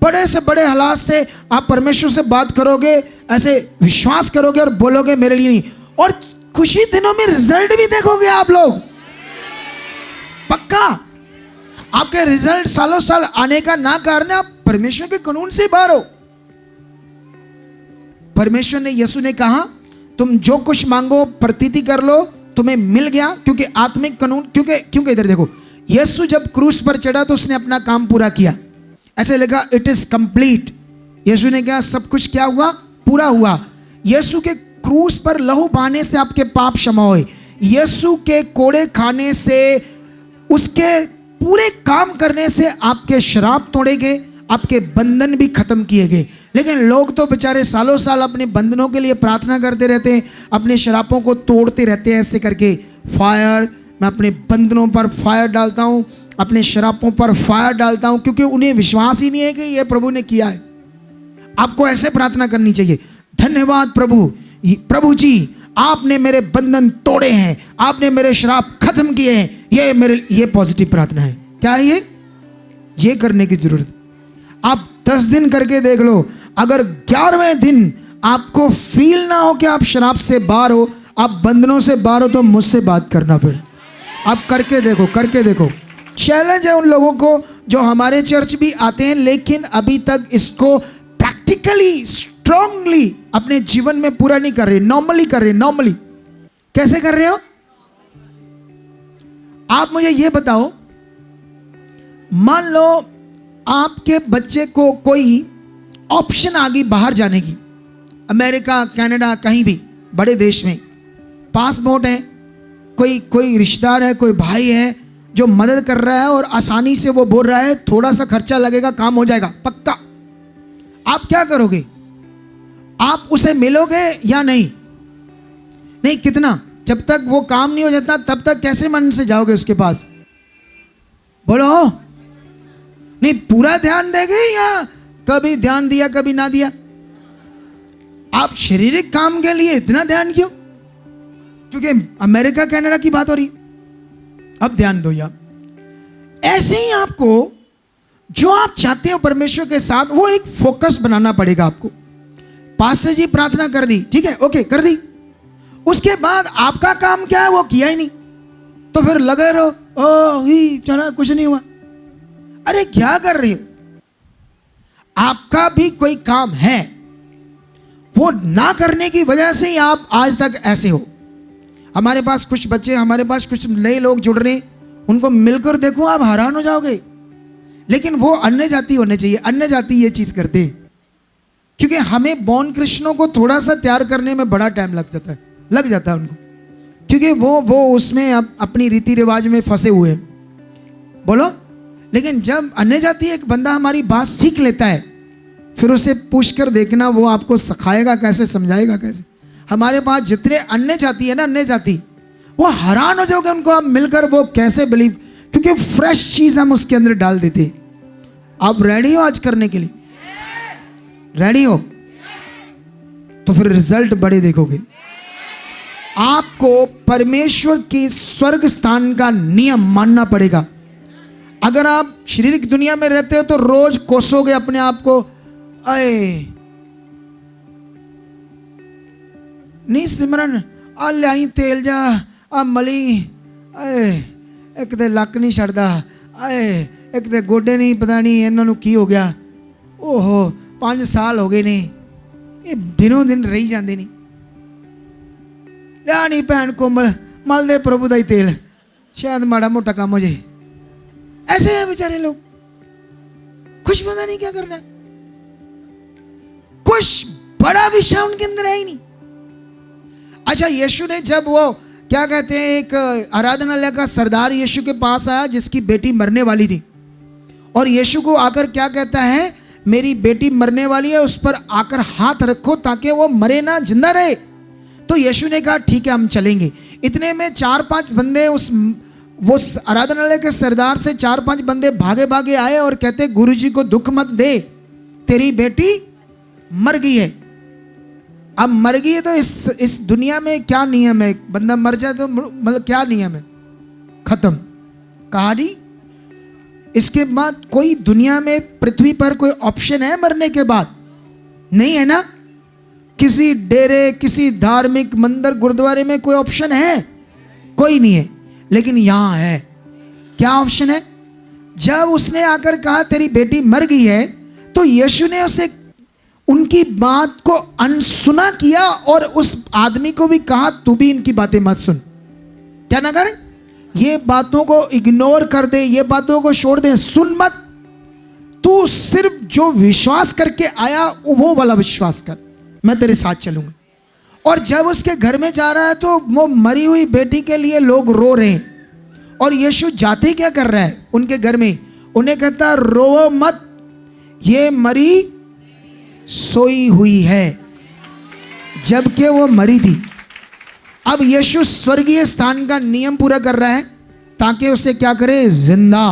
बड़े से बड़े हालात से आप परमेश्वर से बात करोगे, ऐसे विश्वास करोगे और बोलोगे मेरे लिए नहीं। और कुछ ही दिनों में रिजल्ट भी देखोगे आप लोग, पक्का। आपके रिजल्ट सालों साल आने का ना कारण है आप परमेश्वर के कानून से बाहर हो। परमेश्वर ने, यीशु ने कहा तुम जो कुछ मांगो प्रतीति कर लो तुम्हें मिल गया, क्योंकि आत्मिक कानून, क्योंकि इधर देखो, यीशु जब क्रूस पर चढ़ा तो उसने अपना काम पूरा किया। ऐसे लगा इट इज कंप्लीट। यीशु ने कहा सब कुछ क्या हुआ? पूरा हुआ। यीशु के क्रूस पर लहू बहाने से आपके पाप क्षमा हुए। यीशु के कोड़े खाने से, उसके पूरे काम करने से आपके श्राप तोड़े गए, आपके बंधन भी खत्म किए गए। लेकिन लोग तो बेचारे सालों साल अपने बंधनों के लिए प्रार्थना करते रहते हैं, अपने श्रापों को तोड़ते रहते हैं ऐसे करके। फायर, मैं अपने बंधनों पर फायर डालता हूँ, अपने श्रापों पर फायर डालता हूँ, क्योंकि उन्हें विश्वास ही नहीं है कि यह प्रभु ने किया है। आपको ऐसे प्रार्थना करनी चाहिए, धन्यवाद प्रभु जी, आपने मेरे बंधन तोड़े हैं, आपने मेरे श्राप खत्म किए हैं। ये पॉजिटिव प्रार्थना है। क्या है ये करने की जरूरत है। आप 10 दिन करके देख लो, अगर 11वें दिन आपको फील ना हो कि आप शराब से बाहर हो, आप बंधनों से बाहर हो, तो मुझसे बात करना। फिर आप करके देखो। चैलेंज है उन लोगों को जो हमारे चर्च भी आते हैं लेकिन अभी तक इसको प्रैक्टिकली स्ट्रांगली अपने जीवन में पूरा नहीं कर रहे, नॉर्मली कर रहे। नॉर्मली कैसे कर रहे हो? आप मुझे ये बताओ, मान लो आपके बच्चे को कोई ऑप्शन आ गई बाहर जाने की, अमेरिका, कनाडा, कहीं भी बड़े देश में, पासपोर्ट है, कोई रिश्तेदार है, कोई भाई है जो मदद कर रहा है और आसानी से वो बोल रहा है थोड़ा सा खर्चा लगेगा, काम हो जाएगा पक्का। आप क्या करोगे? आप उसे मिलोगे या नहीं? नहीं, कितना? जब तक वो काम नहीं हो जाता तब तक कैसे मन से जाओगे उसके पास? बोलो। नहीं, पूरा ध्यान देंगे या कभी ध्यान दिया कभी ना दिया? आप शारीरिक काम के लिए इतना ध्यान क्यों? क्योंकि अमेरिका कनाडा की बात हो रही है। अब ध्यान दो यार, ऐसे ही आपको जो आप चाहते हो परमेश्वर के साथ वो एक फोकस बनाना पड़ेगा आपको। पास्टर जी प्रार्थना कर दी, ठीक है, ओके कर दी, उसके बाद आपका काम क्या है? वो किया ही नहीं, तो फिर लगे रहो ओ ही चला, कुछ नहीं हुआ। अरे क्या कर रही हो? आपका भी कोई काम है, वो ना करने की वजह से ही आप आज तक ऐसे हो। हमारे पास कुछ बच्चे, हमारे पास कुछ नए लोग जुड़ रहे हैं, उनको मिलकर देखो आप हैरान हो जाओगे। लेकिन वो अन्य जाति होने चाहिए, अन्य जाति ये चीज करते हैं, क्योंकि हमें बॉर्न क्रिश्चियनों को थोड़ा सा तैयार करने में बड़ा टाइम लग जाता है उनको, क्योंकि वो उसमें अपनी रीति रिवाज में फंसे हुए हैं। बोलो। लेकिन जब अन्य जाति एक बंदा हमारी बात सीख लेता है, फिर उसे पूछ कर देखना वो आपको सिखाएगा कैसे, समझाएगा कैसे। हमारे पास जितने अन्य जाति है ना, अन्य जाति, वो हैरान हो जाओगे उनको आप मिलकर, वो कैसे बिलीव, क्योंकि फ्रेश चीज हम उसके अंदर डाल देते। आप रेडी हो आज करने के लिए? रेडी हो? तो फिर रिजल्ट बड़े देखोगे। आपको परमेश्वर के स्वर्ग स्थान का नियम मानना पड़ेगा। अगर आप शारीरिक दुनिया में रहते हो तो रोज कोसोगे अपने आप को, अये नहीं सिमरन आ लियाई तेल जा आ मली, अये एक तो लक नहीं छड़दा, अये एक तो गोडे नहीं, पता नहीं इन्हों की हो गया, ओहो 5 साल हो गए ने, ये दिनों दिन रही जाते नहीं। लिया नहीं भैन कोमल, मल दे प्रभु दा ही तेल, शायद माड़ा मोटा काम हो जाए। ऐसे हैं बेचारे लोग, कुछ पता नहीं क्या करना है, कुछ बड़ा विषय उनके अंदर है ही नहीं। अच्छा, यीशु ने जब वो क्या कहते हैं, एक आराधनालय का सरदार यीशु के पास आया जिसकी बेटी मरने वाली थी, और यीशु को आकर क्या कहता है, मेरी बेटी मरने वाली है, उस पर आकर हाथ रखो ताकि वो मरे ना, जिंदा रहे। तो यीशु ने कहा ठीक है हम चलेंगे। इतने में 4-5 बंदे वो आराधनालय के सरदार से 4-5 बंदे भागे भागे आए और कहते गुरुजी को दुख मत दे, तेरी बेटी मर गई है। अब मर गई है तो इस दुनिया में क्या नियम है, बंदा मर जाए तो मतलब क्या नियम है, खत्म कहानी। इसके बाद कोई दुनिया में पृथ्वी पर कोई ऑप्शन है मरने के बाद? नहीं है ना। किसी डेरे, किसी धार्मिक मंदिर, गुरुद्वारे में कोई ऑप्शन है? कोई नहीं है। लेकिन यहां है। क्या ऑप्शन है? जब उसने आकर कहा तेरी बेटी मर गई है, तो यीशु ने उसे उनकी बात को अनसुना किया और उस आदमी को भी कहा तू भी इनकी बातें मत सुन। क्या ना कर, ये बातों को इग्नोर कर दे, ये बातों को छोड़ दे, सुन मत। तू सिर्फ जो विश्वास करके आया वो वाला विश्वास कर, मैं तेरे साथ चलूंगा। और जब उसके घर में जा रहा है तो वो मरी हुई बेटी के लिए लोग रो रहे हैं, और यीशु जाते क्या कर रहा है उनके घर में, उन्हें कहता रो मत, ये मरी सोई हुई है, जबकि वो मरी थी। अब यीशु स्वर्गीय स्थान का नियम पूरा कर रहा है ताकि उसे क्या करे, जिंदा।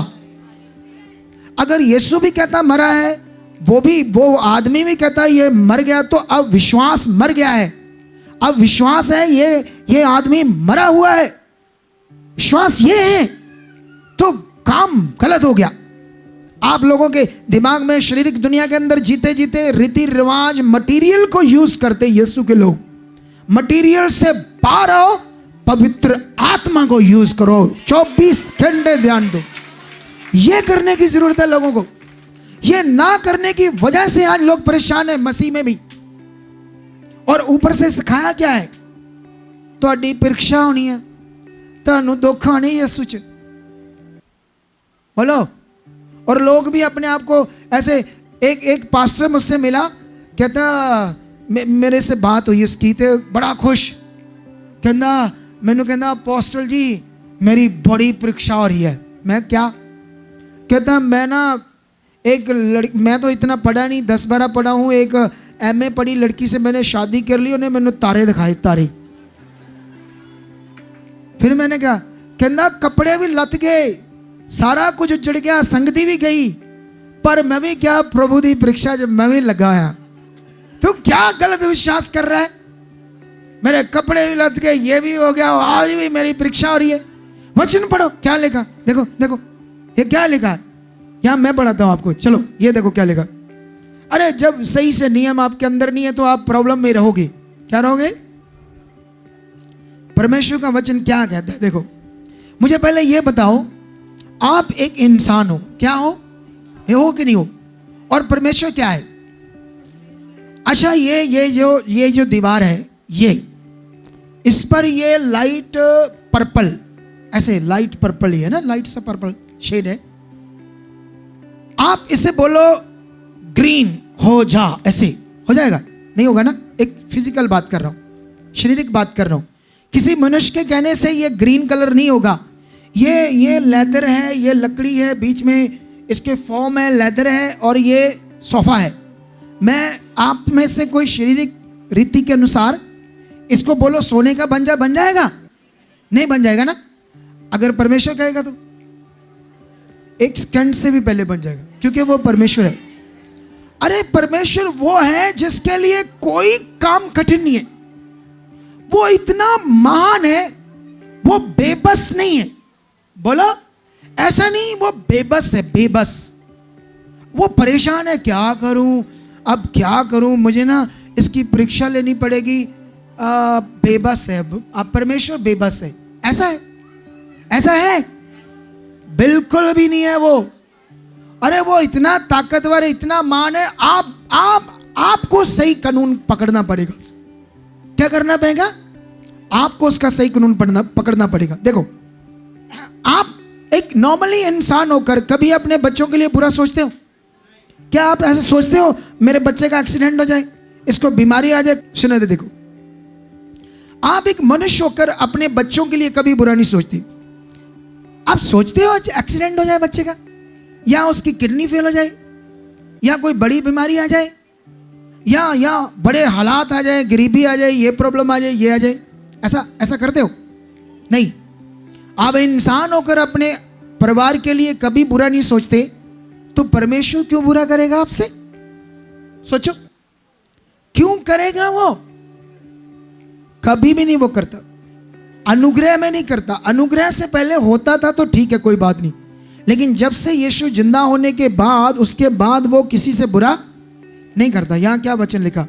अगर यीशु भी कहता मरा है, वो आदमी भी कहता ये मर गया, तो अब विश्वास मर गया है। अब विश्वास है ये आदमी मरा हुआ है, विश्वास ये है, तो काम गलत हो गया। आप लोगों के दिमाग में शारीरिक दुनिया के अंदर जीते जीते रीति रिवाज, मटेरियल को यूज करते यीशु के लोग। मटेरियल से पार आओ, पवित्र आत्मा को यूज करो। 24 घंटे ध्यान दो। ये करने की जरूरत है लोगों को। ये ना करने की वजह से आज लोग परेशान है मसीह में भी। और ऊपर से सिखाया क्या है? ਤੁਹਾਡੀ परीक्षा होनी है, ਤੁਹਾਨੂੰ दुख आने यसू च। बोलो। और लोग भी अपने आप को ऐसे, एक पास्टर मुझसे मिला, कहता मेरे से बात हुई उसकी, तो बड़ा खुश, कहता मैनू कहता अपोस्टल जी मेरी बड़ी परीक्षा हो रही है। मैं क्या? कहता मैं ना एक लड़की, मैं तो इतना पढ़ा नहीं, 10-12 पढ़ा हूँ, एक MA पढ़ी लड़की से मैंने शादी कर ली, उन्हें मैंने तारे दिखाए, तारे। फिर मैंने कहा, कहना कपड़े भी लत गए, सारा कुछ उजड़ गया, संगति भी गई, पर मैं भी क्या प्रभु की परीक्षा जब मैं भी लगाया। तो क्या गलत विश्वास कर रहा है? मेरे कपड़े भी लत गए, ये भी हो गया, आज भी मेरी परीक्षा हो रही है। वचन पढ़ो, क्या लिखा? देखो देखो ये क्या लिखा है, यहां मैं पढ़ाता हूं आपको। चलो ये देखो क्या लिखा। अरे जब सही से नियम आपके अंदर नहीं है तो आप प्रॉब्लम में रहोगे। क्या रहोगे? परमेश्वर का वचन क्या कहता है? देखो, मुझे पहले ये बताओ, आप एक इंसान हो, क्या हो? ये हो कि नहीं हो? और परमेश्वर क्या है? अच्छा, ये जो दीवार है, ये इस पर ये लाइट पर्पल, ऐसे लाइट पर्पल ही है ना, लाइट सा पर्पल शेड है। आप इसे बोलो ग्रीन हो जा, ऐसे हो जाएगा? नहीं होगा ना। एक फिजिकल बात कर रहा हूं, शारीरिक बात कर रहा हूं। किसी मनुष्य के कहने से ये ग्रीन कलर नहीं होगा। ये लेदर है, ये लकड़ी है, बीच में इसके फॉर्म है, लेदर है, और ये सोफा है। मैं आप में से कोई शारीरिक रीति के अनुसार इसको बोलो सोने का बन जाएगा? नहीं बन जाएगा ना। अगर परमेश्वर कहेगा तो एक सेकंड से भी पहले बन जाएगा, क्योंकि वो परमेश्वर है। अरे परमेश्वर वो है जिसके लिए कोई काम कठिन नहीं है। वो इतना महान है, वो बेबस नहीं है। बोलो, ऐसा नहीं वो बेबस है, बेबस। वो परेशान है, क्या करूं, अब क्या करूं, मुझे ना इसकी परीक्षा लेनी पड़ेगी। बेबस है। अब परमेश्वर बेबस है? ऐसा है? ऐसा है? बिल्कुल भी नहीं है वो। अरे वो इतना ताकतवर है, इतना महान है। आपको सही कानून पकड़ना पड़ेगा। क्या करना पड़ेगा? आपको उसका सही कानून पकड़ना पड़ेगा। देखो, आप एक नॉर्मली इंसान होकर कभी अपने बच्चों के लिए बुरा सोचते हो? क्या आप ऐसे सोचते हो मेरे बच्चे का एक्सीडेंट हो जाए, इसको बीमारी आ जाए? सुनो तो देखो, आप एक मनुष्य होकर अपने बच्चों के लिए कभी बुरा नहीं सोचते। आप सोचते हो एक्सीडेंट हो जाए बच्चे का, या उसकी किडनी फेल हो जाए, या कोई बड़ी बीमारी आ जाए, या बड़े हालात आ जाए, गरीबी आ जाए, ये प्रॉब्लम आ जाए, ये आ जाए? ऐसा करते हो? नहीं। आप इंसान होकर अपने परिवार के लिए कभी बुरा नहीं सोचते, तो परमेश्वर क्यों बुरा करेगा आपसे? सोचो, क्यों करेगा वो? कभी भी नहीं वो करता। अनुग्रह में नहीं करता। अनुग्रह से पहले होता था तो ठीक है, कोई बात नहीं, लेकिन जब से यीशु जिंदा होने के बाद, उसके बाद वो किसी से बुरा नहीं करता। यहां क्या वचन लिखा?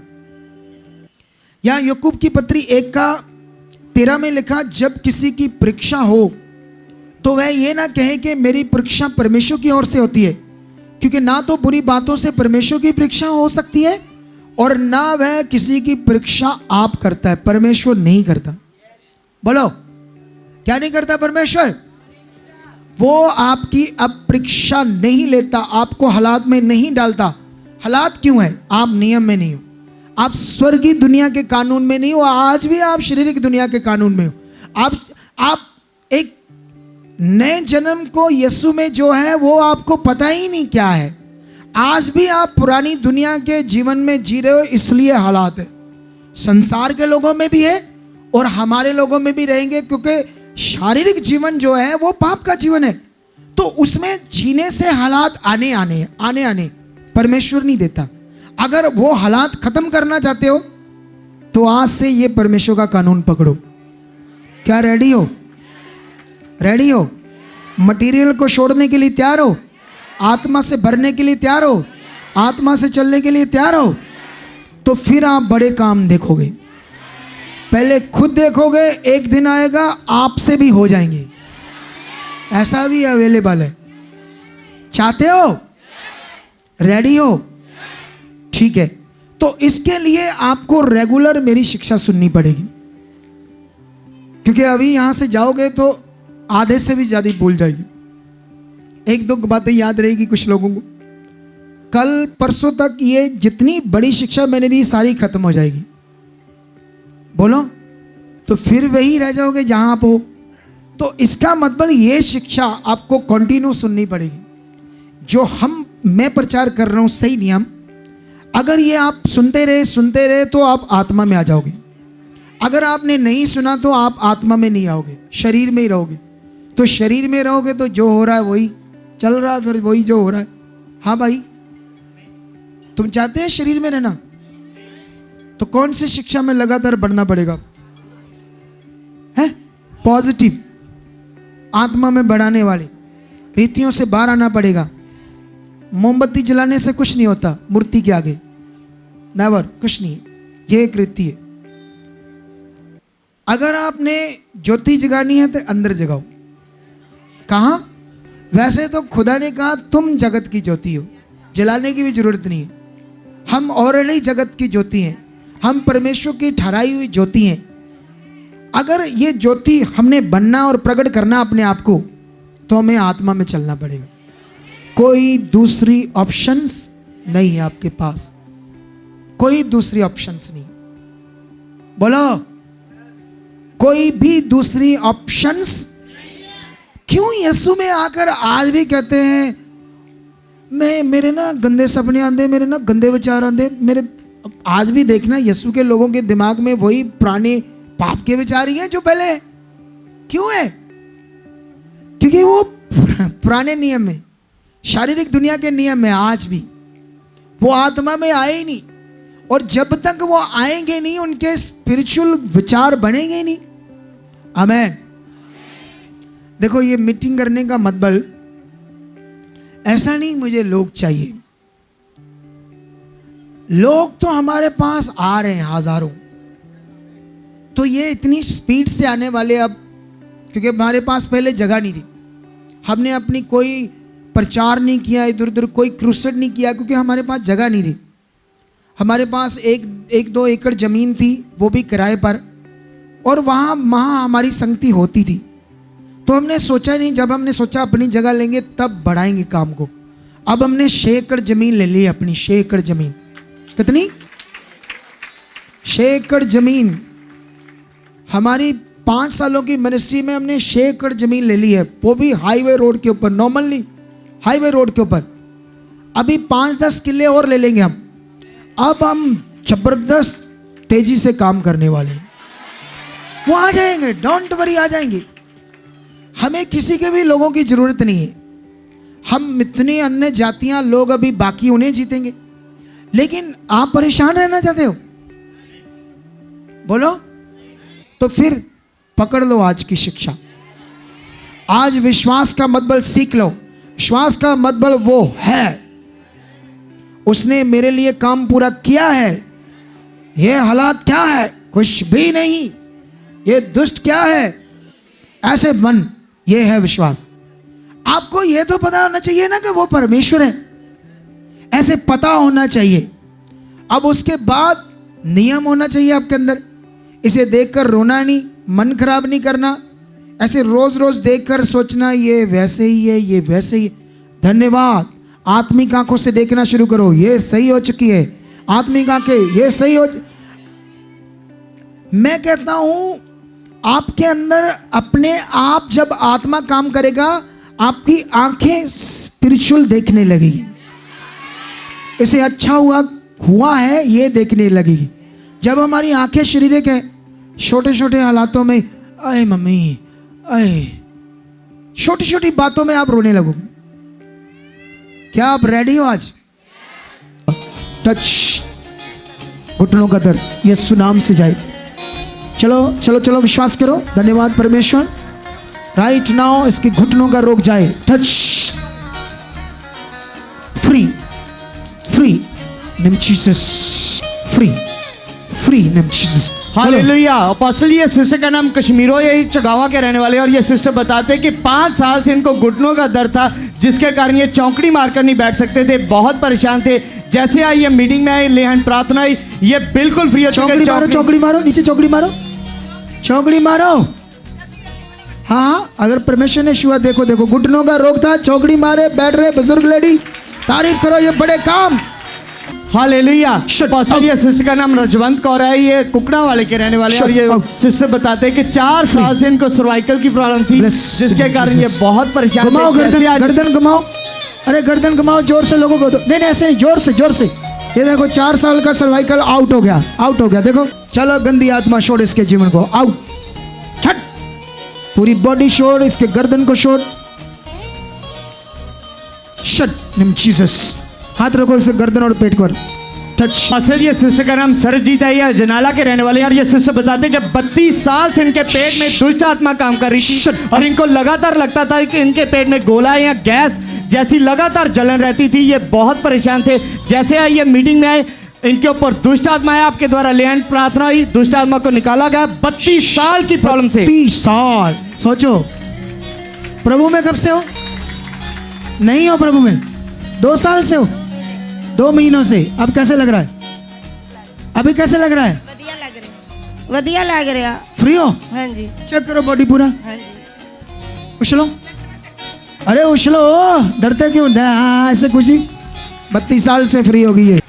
यहां याकूब की पत्री 1:13 में लिखा, जब किसी की परीक्षा हो तो वह ये ना कहे कि मेरी परीक्षा परमेश्वर की ओर से होती है, क्योंकि ना तो बुरी बातों से परमेश्वर की परीक्षा हो सकती है, और ना वह किसी की परीक्षा आप करता है। परमेश्वर नहीं करता। बोलो, क्या नहीं करता परमेश्वर? वो आपकी अब परीक्षा नहीं लेता, आपको हालात में नहीं डालता। हालात क्यों है? आप नियम में नहीं हो, आप स्वर्गीय दुनिया के कानून में नहीं हो, आज भी आप शारीरिक दुनिया के कानून में हो। आप एक नए जन्म को यीशु में जो है वो आपको पता ही नहीं क्या है। आज भी आप पुरानी दुनिया के जीवन में जी रहे हो, इसलिए हालात है। संसार के लोगों में भी है और हमारे लोगों में भी रहेंगे, क्योंकि शारीरिक जीवन जो है वो पाप का जीवन है, तो उसमें जीने से हालात आने परमेश्वर नहीं देता। अगर वो हालात खत्म करना चाहते हो तो आज से ये परमेश्वर का कानून पकड़ो। क्या रेडी हो? रेडी हो? मटेरियल को छोड़ने के लिए तैयार हो? आत्मा से भरने के लिए तैयार हो? आत्मा से चलने के लिए तैयार हो? तो फिर आप बड़े काम देखोगे। पहले खुद देखोगे, एक दिन आएगा आपसे भी हो जाएंगे। ऐसा भी अवेलेबल है। चाहते हो? रेडी हो? ठीक है, तो इसके लिए आपको रेगुलर मेरी शिक्षा सुननी पड़ेगी, क्योंकि अभी यहां से जाओगे तो आधे से भी ज्यादा भूल जाएगी। एक दो बातें याद रहेगी कुछ लोगों को। कल परसों तक ये जितनी बड़ी शिक्षा मैंने दी सारी खत्म हो जाएगी। बोलो, तो फिर वही रह जाओगे जहां आप हो। तो इसका मतलब ये शिक्षा आपको कंटिन्यू सुननी पड़ेगी। जो मैं प्रचार कर रहा हूं सही नियम, अगर ये आप सुनते रहे तो आप आत्मा में आ जाओगे। अगर आपने नहीं सुना तो आप आत्मा में नहीं आओगे, शरीर में ही रहोगे। तो शरीर में रहोगे तो जो हो रहा है वही चल रहा है, फिर वही जो हो रहा है। हाँ भाई, तुम चाहते हैं शरीर में रहना, तो कौन सी शिक्षा में लगातार बढ़ना पड़ेगा? है पॉजिटिव, आत्मा में बढ़ाने वाली रीतियों से बाहर आना पड़ेगा। मोमबत्ती जलाने से कुछ नहीं होता मूर्ति के आगे, नेवर, कुछ नहीं। ये एक रीति है। अगर आपने ज्योति जगानी है तो अंदर जगाओ। कहां? वैसे तो खुदा ने कहा तुम जगत की ज्योति हो, जलाने की भी जरूरत नहीं है। हम ऑलरेडी जगत की ज्योति हैं, हम परमेश्वर की ठहराई हुई ज्योति हैं। अगर ये ज्योति हमने बनना और प्रकट करना अपने आप को, तो हमें आत्मा में चलना पड़ेगा। कोई दूसरी ऑप्शंस नहीं है आपके पास, कोई दूसरी ऑप्शंस नहीं। बोलो, कोई भी दूसरी ऑप्शंस। क्यों यीशु में आकर आज भी कहते हैं मेरे ना गंदे सपने आंदे, मेरे ना गंदे विचार आंदे मेरे। आज भी देखना यीशु के लोगों के दिमाग में वही पुराने पाप के विचार ही हैं जो पहले है। क्यों है? क्योंकि वो पुराने नियम में, शारीरिक दुनिया के नियम में आज भी वो आत्मा में आए ही नहीं। और जब तक वो आएंगे नहीं, उनके स्पिरिचुअल विचार बनेंगे ही नहीं। आमेन। देखो, ये मीटिंग करने का मतलब ऐसा नहीं मुझे लोग चाहिए। लोग तो हमारे पास आ रहे हैं हजारों। तो ये इतनी स्पीड से आने वाले अब, क्योंकि हमारे पास पहले जगह नहीं थी। हमने अपनी कोई प्रचार नहीं किया, इधर उधर कोई क्रूसेड नहीं किया, क्योंकि हमारे पास जगह नहीं थी। हमारे पास एक 2 एकड़ जमीन थी, वो भी किराए पर, और वहाँ हमारी संगति होती थी। तो हमने सोचा नहीं, जब हमने सोचा अपनी जगह लेंगे तब बढ़ाएंगे काम को। अब हमने 6 एकड़ जमीन ले ली, अपनी 6 एकड़ जमीन। कितनी? 6 एकड़ जमीन। हमारी 5 सालों की मिनिस्ट्री में हमने 6 एकड़ जमीन ले ली है, वो भी हाईवे रोड के ऊपर, नॉर्मली हाईवे रोड के ऊपर। अभी 5-10 किले और ले लेंगे हम। अब हम जबरदस्त तेजी से काम करने वाले हैं। वो आ जाएंगे, डोंट वरी, आ जाएंगे। हमें किसी के भी लोगों की जरूरत नहीं है। हम इतनी अन्य जातियां लोग अभी बाकी, उन्हें जीतेंगे। लेकिन आप परेशान रहना चाहते हो? बोलो, तो फिर पकड़ लो आज की शिक्षा। आज विश्वास का मतलब सीख लो। विश्वास का मतलब वो है, उसने मेरे लिए काम पूरा किया है। ये हालात क्या है? कुछ भी नहीं। ये दुष्ट क्या है? ऐसे मन, ये है विश्वास। आपको ये तो पता होना चाहिए ना कि वो परमेश्वर है, ऐसे पता होना चाहिए। अब उसके बाद नियम होना चाहिए आपके अंदर। इसे देखकर रोना नहीं, मन खराब नहीं करना। ऐसे रोज रोज देखकर सोचना ये वैसे ही है, ये वैसे ही। धन्यवाद। आत्मिक आंखों से देखना शुरू करो, ये सही हो चुकी है। आत्मिक आंखें, ये सही हो। मैं कहता हूं आपके अंदर अपने आप जब आत्मा काम करेगा, आपकी आंखें स्पिरिचुअल देखने लगेगी। इसे अच्छा हुआ है ये देखने लगेगी। जब हमारी आंखें शारीरिक है, छोटे छोटे हालातों में, अरे मम्मी, अरे छोटी छोटी बातों में आप रोने लगोगे। क्या आप रेडी हो? आज टच, घुटनों का दर्द यीशु नाम से जाए। चलो चलो चलो, विश्वास करो। धन्यवाद परमेश्वर। राइट नाउ इसके घुटनों का रोग जाए। Touch, free free name Jesus, free free name Jesus. Hallelujah. Apostle, ये सिस्टर का नाम कश्मीरो, ये चगावा के रहने वाले, और ये सिस्टर बताते हैं कि 5 साल से इनको घुटनों का दर्द था। जिसके कारण ये चौकड़ी मारकर नहीं बैठ सकते थे, बहुत परेशान थे। जैसे आई ये मीटिंग में आए, लेहन प्रार्थना हुई, ये बिल्कुल फ्री हो चुके। चौकड़ी मारो, नीचे चौकड़ी मारो, चौकड़ी मारो। हाँ, अगर परमेश्वर ने छुआ, देखो देखो, घुटनों का रोग था, चौकड़ी मारे, बैठ रहे बुजुर्ग लेडी। तारीफ करो, ये बड़े काम। हालेलुया। पास्टर, ये सिस्टर का नाम रजवंत कौर है, ये कुकड़ा वाले के रहने वाले हैं। और ये सिस्टर बताते हैं कि 4 साल से इनको सर्वाइकल की प्रॉब्लम थी, जिसके कारण ये बहुत परेशान थे। घुमाओ गर्दन घुमाओ, अरे गर्दन घुमाओ जोर से, लोगों को नहीं ऐसे नहीं, जोर से जोर से। ये देखो 4 साल का सर्वाइकल आउट हो गया, आउट हो गया। देखो, चलो गंदी आत्मा छोड़ इसके जीवन को, आउट, छट। पूरी बॉडी छोड़, इसके गर्दन को छोड़, शट इन जीसस। हाथ रखो इसे गर्दन और पेट पर, टच। पास्टर, ये सिस्टर का नाम सरजीत है, ये जनाला के रहने वाले हैं। और ये सिस्टर बताते हैं कि 32 साल से इनके पेट में दुष्ट आत्मा काम कर रही थी, और इनको लगातार लगता था कि इनके पेट में गोला या गैस जैसी लगातार जलन रहती थी। ये बहुत परेशान थे। जैसे आई ये मीटिंग में आए, इनके ऊपर दुष्ट आत्मा है, आपके द्वारा लेन प्रार्थना हुई, दुष्ट आत्मा को निकाला गया। 32 साल की प्रॉब्लम से। 32 साल। सोचो, प्रभु में कब से हो? नहीं हो प्रभु में, 2 साल से हो, 2 महीनों से। अब कैसे लग रहा है? अभी कैसे लग रहा है? वधिया लग रहा। फ्री हो? हाँ जी। चेक करो बॉडी पूरा। हाँ जी। उछलो, अरे उछलो, डरते क्यों? हाँ, ऐसे खुशी। 32 साल से फ्री हो गई है।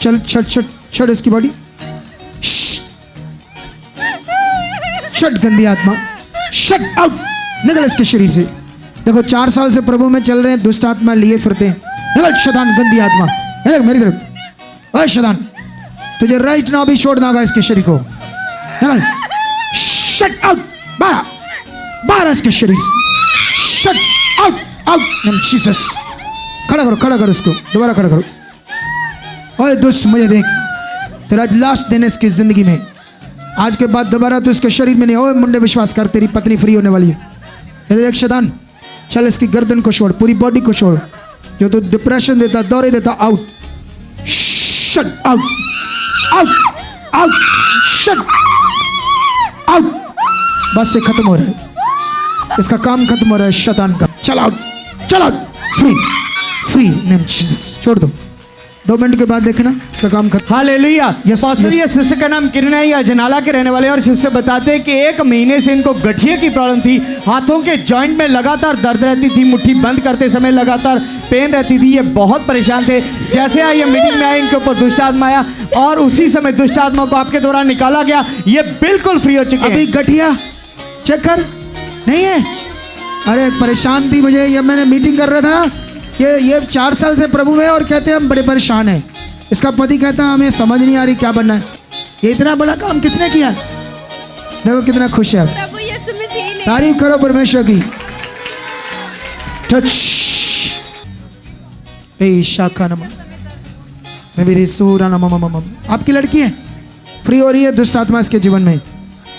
चल, छट छट छट इसकी बॉडी, शट गंदी आत्मा, शट आउट, निकल इसके शरीर से। देखो 4 साल से प्रभु में चल रहे हैं, दुष्ट आत्मा लिए फिरते हैं। निकल शैतान, गंदी आत्मा, निकल मेरी तरफ। ओए शैतान, तुझे राइट ना भी छोड़ना होगा इसके शरीर को। निकल, शट आउट, बाहर इसके शरीर से, shut out out in Jesus. खड़ा करो, खड़ा करो इसको, दोबारा खड़ा करो। ओए दुष्ट, मुझे देख, तेरा आज लास्ट दिन है इसकी जिंदगी में। आज के बाद दोबारा तो इसके शरीर में नहीं। ओए मुंडे, विश्वास कर, तेरी पत्नी फ्री होने वाली है। ये देख शैतान, चल इसकी गर्दन को छोड़, पूरी बॉडी को छोड़, जो तो डिप्रेशन देता, दौरे देता, out, shut out out out, shut out. बस से खत्म हो रहा है, इसका काम खत्म हो रहा है शैतान का। चल आउट, चल out, free free name Jesus. छोड़ दो, 2 मिनट के बाद देखना इसका काम खत्म। हालेलुया। Yes, पास्टर, ये सिस्टर का नाम किरण है, या जनाला के रहने वाले हैं। और सिस्टर बताते हैं कि 1 महीने से इनको गठिए की प्रॉब्लम थी, हाथों के जॉइंट में लगातार दर्द रहती थी, मुट्ठी बंद करते समय लगातार पेन रहती थी। ये बहुत परेशान थे। जैसे आई ये मीटिंग में आए, इनके ऊपर दुष्ट आत्मा आया, और उसी समय दुष्ट आत्मा को आपके द्वारा निकाला गया। ये बिल्कुल फ्री हो चुके हैं। अभी गठिया चेक कर, नहीं है? अरे परेशान थी मुझे, ये मैंने मीटिंग कर रहा था, ये 4 साल से प्रभु में, और कहते हैं हम बड़े परेशान हैं। इसका पति कहता है हमें समझ नहीं आ रही क्या बनना है। ये इतना बड़ा काम किसने किया? देखो कितना खुश है। प्रभु यीशु मसीह ने। तारीफ करो परमेश्वर की। टच ए शाखा नम मेरी सूरा नम। आपकी लड़की है, फ्री हो रही है दुष्ट आत्मा इसके जीवन में।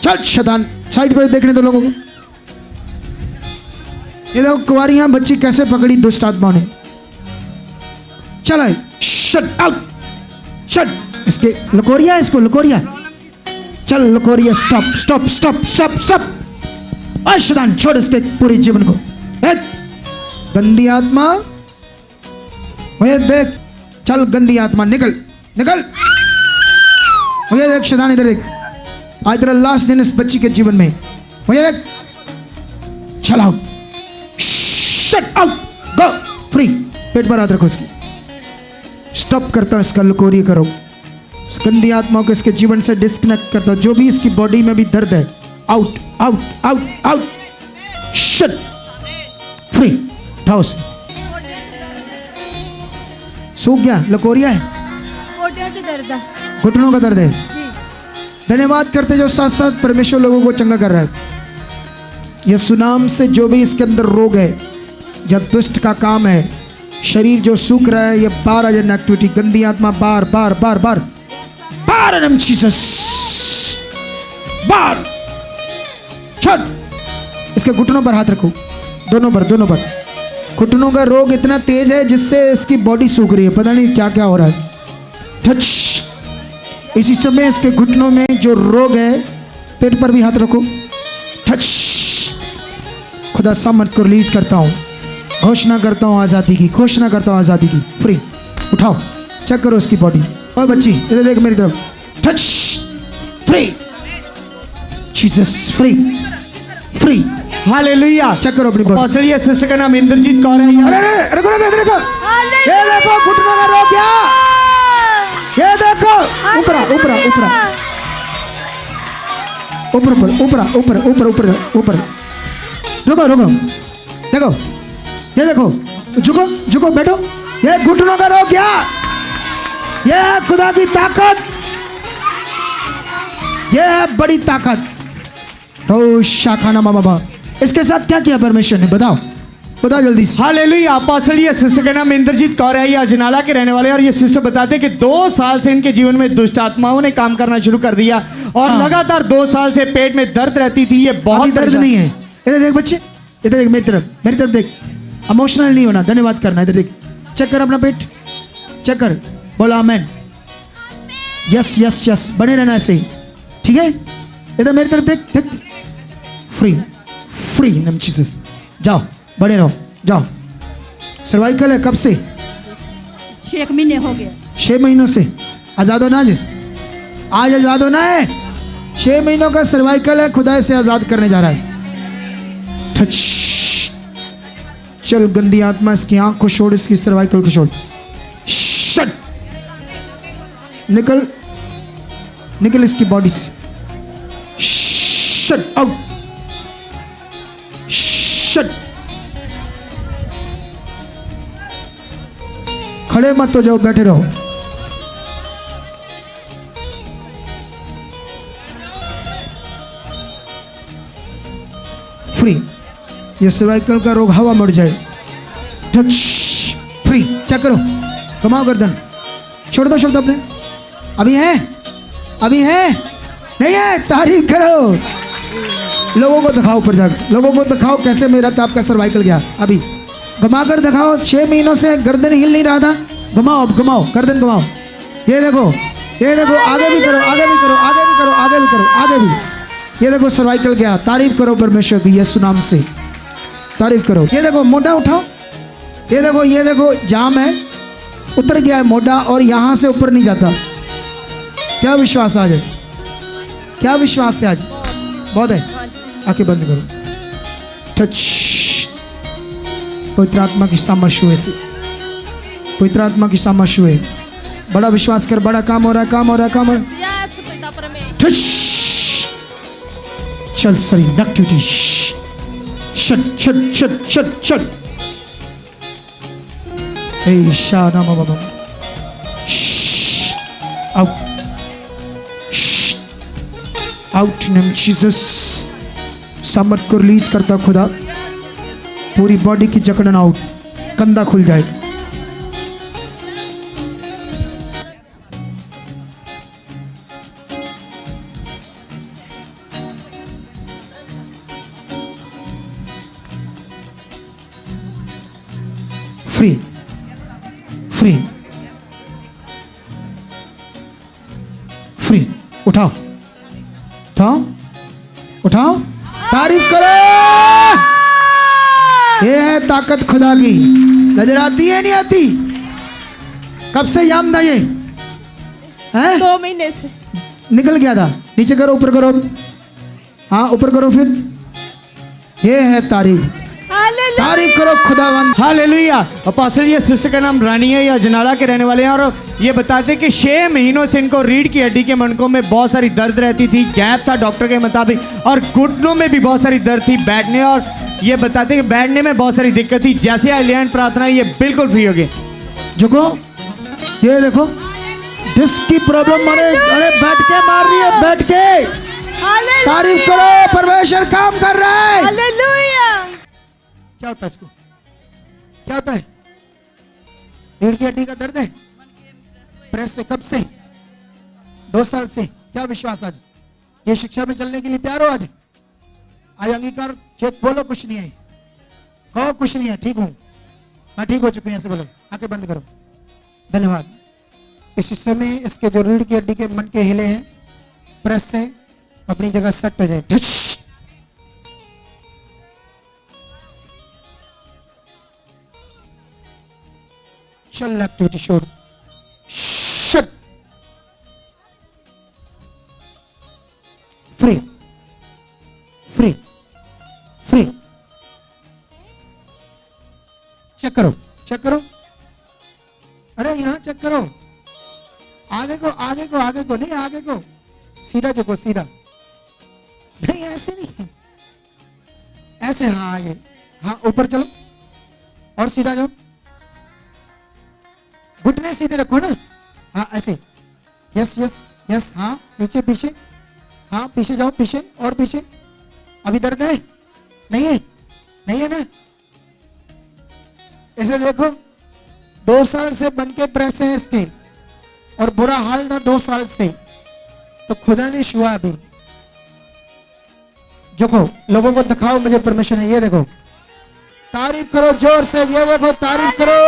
चल शैतान, साइड पर देखने दो लोगों को। ये देखो कुंवारियां बच्ची कैसे पकड़ी दुष्ट आत्मा ने। चल आए, शट आउट, शट। इसके लकोरिया, इसको लकोरिया, चल leucorrhoea, stop stop stop stop stop. और शैतान छोड़ इसके पूरे जीवन को। गंदी आत्मा, मुझे देख, चल गंदी आत्मा निकल निकल। मुझे देख शैतान, इधर देख, आज तेरा लास्ट दिन इस बच्ची के जीवन में। मुझे देख, चल out, shut out, go free. पेट पर हाथ रखो इसकी, स्टॉप करता हूं इसका, लकोरी करो। इस गंदी आत्मा को इसके जीवन से डिस्कनेक्ट करता हूं। जो भी इसकी बॉडी में भी दर्द है, out out out out, shut, free. उठाओ उसे, सूख गया, लकोरिया है, दर्द है। घुटनों का दर्द है। धन्यवाद करते जो साथ साथ परमेश्वर लोगों को चंगा कर रहा है। यीशु नाम से जो भी इसके अंदर रोग है, जब दुष्ट का काम है, शरीर जो सूख रहा है, ये बाहर आ जाए एक्टिविटी। गंदी आत्मा बाहर बाहर बाहर बाहर बाहर, नाम जीसस, बाहर। छट, इसके घुटनों पर हाथ रखो, दोनों पर, दोनों पर। घुटनों का रोग इतना तेज है जिससे इसकी बॉडी सूख रही है, पता नहीं क्या क्या हो रहा है। टच, इसी समय इसके घुटनों में जो रोग है, पेट पर भी हाथ रखो, टच। खुदा सामर्थ को रिलीज करता हूं, घोषणा करता हूँ आज़ादी की, घोषणा करता हूँ आज़ादी की। फ्री। उठाओ, चेक करो उसकी बॉडी। और बच्ची इधर देख मेरी तरफ, touch. Free. Jesus, free free. Hallelujah. Check करो अपनी बॉडी। अपोस्टल ये सिस्टर का नाम इंद्रजीत कौर है। अरे अरे रुको रुको, इधर देखो, ये देखो घुटनों का रोग गया, ये देखो ऊपरा ऊपरा ऊपरा ऊपर ऊपर ऊपरा ऊपर ऊपर ऊपर ऊपर। रुको रुको, देखो ये देखो, झुको झुको, बैठो। ये घुटनों का रोग गया, ये है खुदा की ताकत, ये है बड़ी ताकत। रो शाखाना बाबा, इसके साथ क्या किया परमेश्वर ने, बताओ बताओ जल्दी से। हालेलुया। अपोस्टल ये सिस्टर का नाम इंद्रजीत कौर है, ये अजनाला के रहने वाले हैं। और ये सिस्टर बताते हैं कि 2 साल से इनके जीवन में दुष्ट आत्माओं ने काम करना शुरू कर दिया और लगातार 2 साल से पेट में दर्द रहती थी। ये बहुत अभी दर्द नहीं है। इधर देख बच्चे, इधर देख मेरी तरफ देख। इमोशनल नहीं होना, धन्यवाद करना। इधर देख, चेक कर अपना पेट, चेक कर, बोला आमेन। यस यस यस, बने रहना ऐसे ही, ठीक है। इधर मेरी तरफ देख देख। Free free name Jesus. जाओ, बने रहो, जाओ। सर्वाइकल है कब से? 6 महीने हो गया। 6 महीनों से। आजाद होना आज, आज आजाद होना है। 6 महीनों का सर्वाइकल है, खुदा से आजाद करने जा रहा है। टच। चल गंदी आत्मा, इसकी आंख को छोड़, इसकी सर्वाइकल को छोड़। शट, निकल निकल इसकी बॉडी से। Shut out, shut. खड़े मत हो जाओ, बैठे रहो। फ्री। ये सर्वाइकल का रोग हवा मर जाए। टच। फ्री। चेक करो, कमाओ गर्दन, छोड़ दो अपने। अभी है, अभी है, नहीं है, तारीफ करो। लोगों को दिखाओ, ऊपर जाकर लोगों को दिखाओ कैसे मेरा ताप का सर्वाइकल गया। अभी घुमा कर दिखाओ। 6 महीनों से गर्दन हिल नहीं रहा था, घुमाओ, अब घुमाओ, गर्दन घुमाओ। ये देखो, ये देखो, आगे भी करो, आगे भी करो, आगे भी करो, आगे भी करो, आगे भी। ये देखो सर्वाइकल गया। तारीफ करो परमेश्वर की, यीशु नाम से तारीफ करो। ये देखो मोटा उठाओ, ये देखो जाम है, उतर गया है मोटा और यहाँ से ऊपर नहीं जाता। क्या विश्वास आज है, क्या विश्वास है आज? बहुत है। आंखें बंद करो। टच। पवित्र आत्मा की सामर्थ्य हुए से, पवित्र आत्मा की सामर्थ्य हुए। बड़ा विश्वास कर, बड़ा काम हो रहा है, काम हो रहा है, काम हो रहा है। टच। चल शरीर activity. Shut shut shut shut shut. ए शाना बाबा। Out out name Jesus. सामर्थ को रिलीज करता खुदा, पूरी बॉडी की जकड़न आउट, कंधा खुल जाए। Free free free. उठाओ उठाओ उठाओ, तारीफ करो। ये है ताकत खुदा की। नजर आती है नहीं आती? कब से याम था ये? हैं? 2 महीने से। निकल गया था। नीचे करो, ऊपर करो, हाँ ऊपर करो फिर। ये है तारीफ, तारीफ करो खुदावंद। हालेलुया। अपोस्टल ये सिस्टर का नाम रानी है, ये अजनाला के रहने वाले हैं। और ये बताते हैं कि 6 महीनों से इनको रीढ़ की हड्डी के मणकों में बहुत सारी दर्द रहती थी, गैप था डॉक्टर के मुताबिक, और घुटनों में भी बहुत सारी दर्द थी, बैठने, और ये बताते हैं कि बैठने में बहुत सारी दिक्कत थी। जैसे आइलैंड प्रार्थना, ये बिल्कुल फ्री हो गए। झुको, ये देखो डिस्क की प्रॉब्लम, अरे बैठ के मार रही है, बैठ के। तारीफ करो, परमेश्वर काम कर रहा है। क्या होता है इसको, क्या होता है? रीढ़ की हड्डी का दर्द है, प्रेस से, कब से? 2 साल से। क्या विश्वास आज? ये शिक्षा में चलने के लिए तैयार हो आज? आज अंगीकार चेक बोलो, कुछ नहीं है, कहो कुछ नहीं है, ठीक हूं मैं, ठीक हो चुकी हूं, ऐसे बोलो। आंखें बंद करो। धन्यवाद। इस समय इसके जो रीढ़ की हड्डी के मन के हिले हैं, प्रेस से अपनी जगह सेट हो जाए। चल एक्टिविटी शोर shut free free free check करो चेक करो अरे यहां चेक करो आगे को आगे को आगे को नहीं आगे को सीधा देखो सीधा नहीं ऐसे नहीं ऐसे हाँ आगे हाँ ऊपर चलो और सीधा जाओ घुटने सीधे रखो ना हाँ ऐसे यस यस यस हाँ नीचे पीछे हाँ पीछे जाओ पीछे और पीछे अभी दर्द है नहीं है नहीं है ना ऐसे देखो 2 साल से बन के प्रेस है इसके और बुरा हाल ना 2 साल से तो खुदा ने छुआ अभी देखो लोगों को दिखाओ मुझे परमिशन है ये देखो तारीफ करो जोर से ये देखो तारीफ करो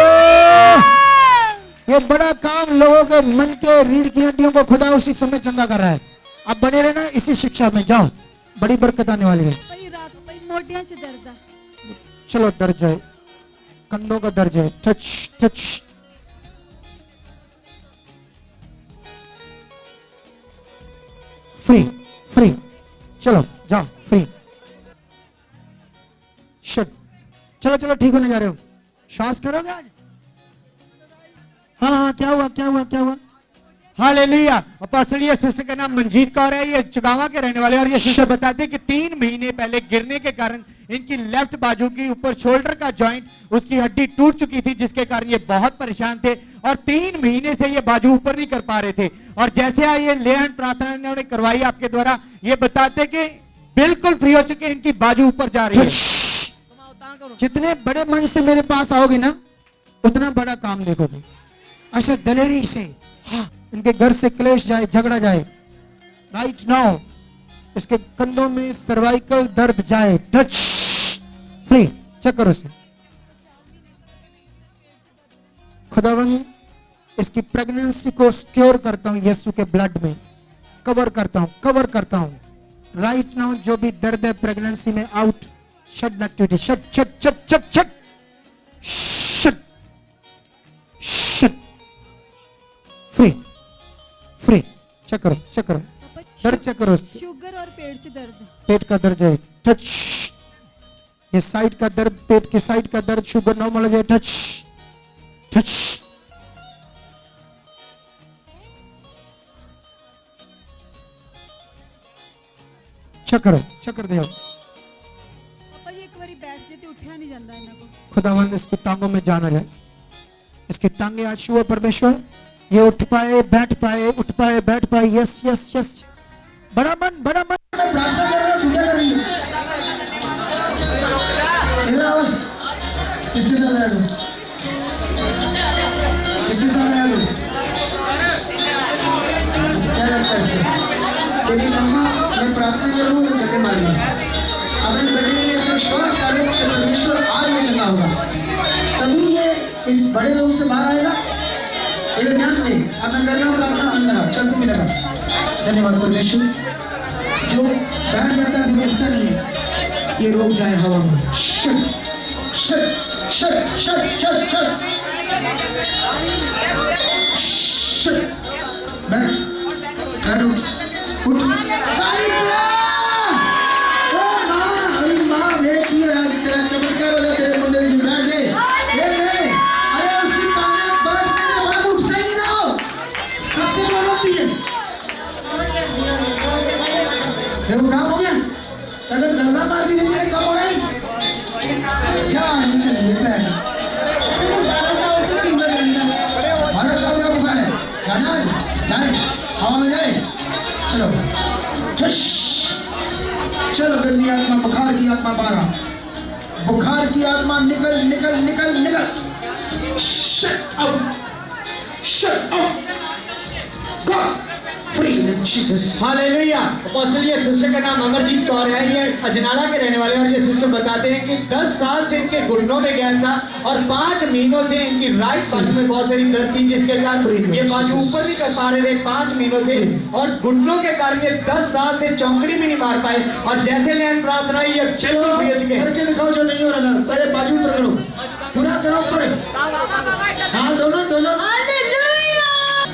ये बड़ा काम लोगों के मन के रीढ़ की हड्डियों को खुदा उसी समय चंगा कर रहा है अब बने रहना इसी शिक्षा में जाओ बड़ी बरकत आने वाली है भाई रात भाई मोटियां च दर्द है चलो दर्द है कंधों का दर्द है टच टच फ्री फ्री चलो जाओ फ्री शट चलो चलो ठीक होने जा रहे हो श्वास करोगे आज हाँ हाँ क्या हुआ क्या हुआ क्या हुआ हालेलुया। अपोस्टल ये सिस्टर का नाम मंजीत कौर है, ये चुगावा के रहने वाले, और ये सिस्टर बताते हैं कि 3 महीने पहले गिरने के कारण इनकी लेफ्ट बाजू की ऊपर शोल्डर का जॉइंट उसकी हड्डी टूट चुकी थी, जिसके कारण ये बहुत परेशान थे और 3 महीने से ये बाजू ऊपर नहीं कर पा रहे थे। और जैसे ये ले हैंड प्रार्थना इन्होंने करवाई आपके द्वारा, ये बताते कि बिल्कुल फ्री हो चुके, इनकी बाजू ऊपर जा रही है। जितने बड़े मन से मेरे पास आओगे ना उतना बड़ा काम देखोगे। अच्छा दलेरी से हाँ इनके घर से क्लेश जाए, झगड़ा जाए राइट नाउ, इसके कंधों में सर्वाइकल दर्द जाए, टच फ्री, चेक करो इसे। खुदावंद इसकी प्रेगनेंसी को सिक्योर करता हूं यीशु के ब्लड में, कवर करता हूं राइट नाउ। जो भी दर्द है प्रेगनेंसी में out, shut activity, shut shut shut shut shut shut shut free free, check करो दर्द चेक करो, शुगर और पेट च दर्द, पेट का दर्द है, टच, ये साइड का दर्द, पेट के साइड का दर्द, शुगर नॉर्मल है, टच टच चेक कर दिया। पापा ये एक बारी बैठ जे ते उठा नहीं जाता इन्हां को। खुदावंद इसकी टांगों में जान आ जाए, इसकी टांगे आज छुओ परमेश्वर, ये उठ पाए, बैठ पाए, उठ पाए, बैठ पाए, यस यस यस। बड़ा मन प्रार्थना कर रहा है, पूजा कर रही है। इधर आओ, किसके साथ आया तू? किसके साथ आया तू? क्या लगता है इसको? तेरी मम्मा मैं प्रार्थना कर रहा हूँ तो गले मारेंगे। अपने बेटे के लिए इसको विश्वास कर रहे हो कि परमेश्वर आज ये चंगा होगा, तभी ये इस बड़े लोग से बाहर आएगा। इधर ध्यान दे, अब मैं कर रहा हूँ प्रार्थना, मन लगा, चल तू भी लगा। धन्यवाद परमेश्वर, जो बैठ जाता है फिर उठता नहीं है, ये रोक जाए हवा में। Shut shut shut shut shut shut shut, बैठ उठ, माँ देखिए आज तेरा चमत्कार हो गया, तेरे मुंडे की बैठ दे, अरे उसकी काने बढ़ने के बाद उठता ही नहीं ना हो, कब से बोलती है? देखो काम हो गया, अगर गल्ला मार दी रहती है कब हो रही? क्या नहीं चलिए बैठ, 12 साल का बुखार है, जाना जाए हवा में जाए, चलो चलो गंदी आत्मा, बुखार की आत्मा बाहर, बुखार की आत्मा निकल निकल निकल निकल, shut out, shut out, go free in Jesus. Hallelujah. Apostle ये सिस्टर का नाम अमरजीत कौर है, ये अजनाला के रहने वाले, और ये सिस्टर बताते हैं कि 10 साल से इनके घुटनों में गया था और 5 महीनों से इनकी राइट बाजू में बहुत सारी दर्द थी, जिसके कारण ये बाजू ऊपर नहीं कर पा रहे थे 5 महीनों से, और घुटनों के कारण ये 10 साल से चौंकड़ी भी नहीं मार पाए। और जैसे लेन प्रार्थना ये बिल्कुल फ्री हो चुके हैं। करके दिखाओ जो नहीं हो रहा था, पहले बाजू ऊपर करो। पूरा करो ऊपर। हाँ दोनों दोनों।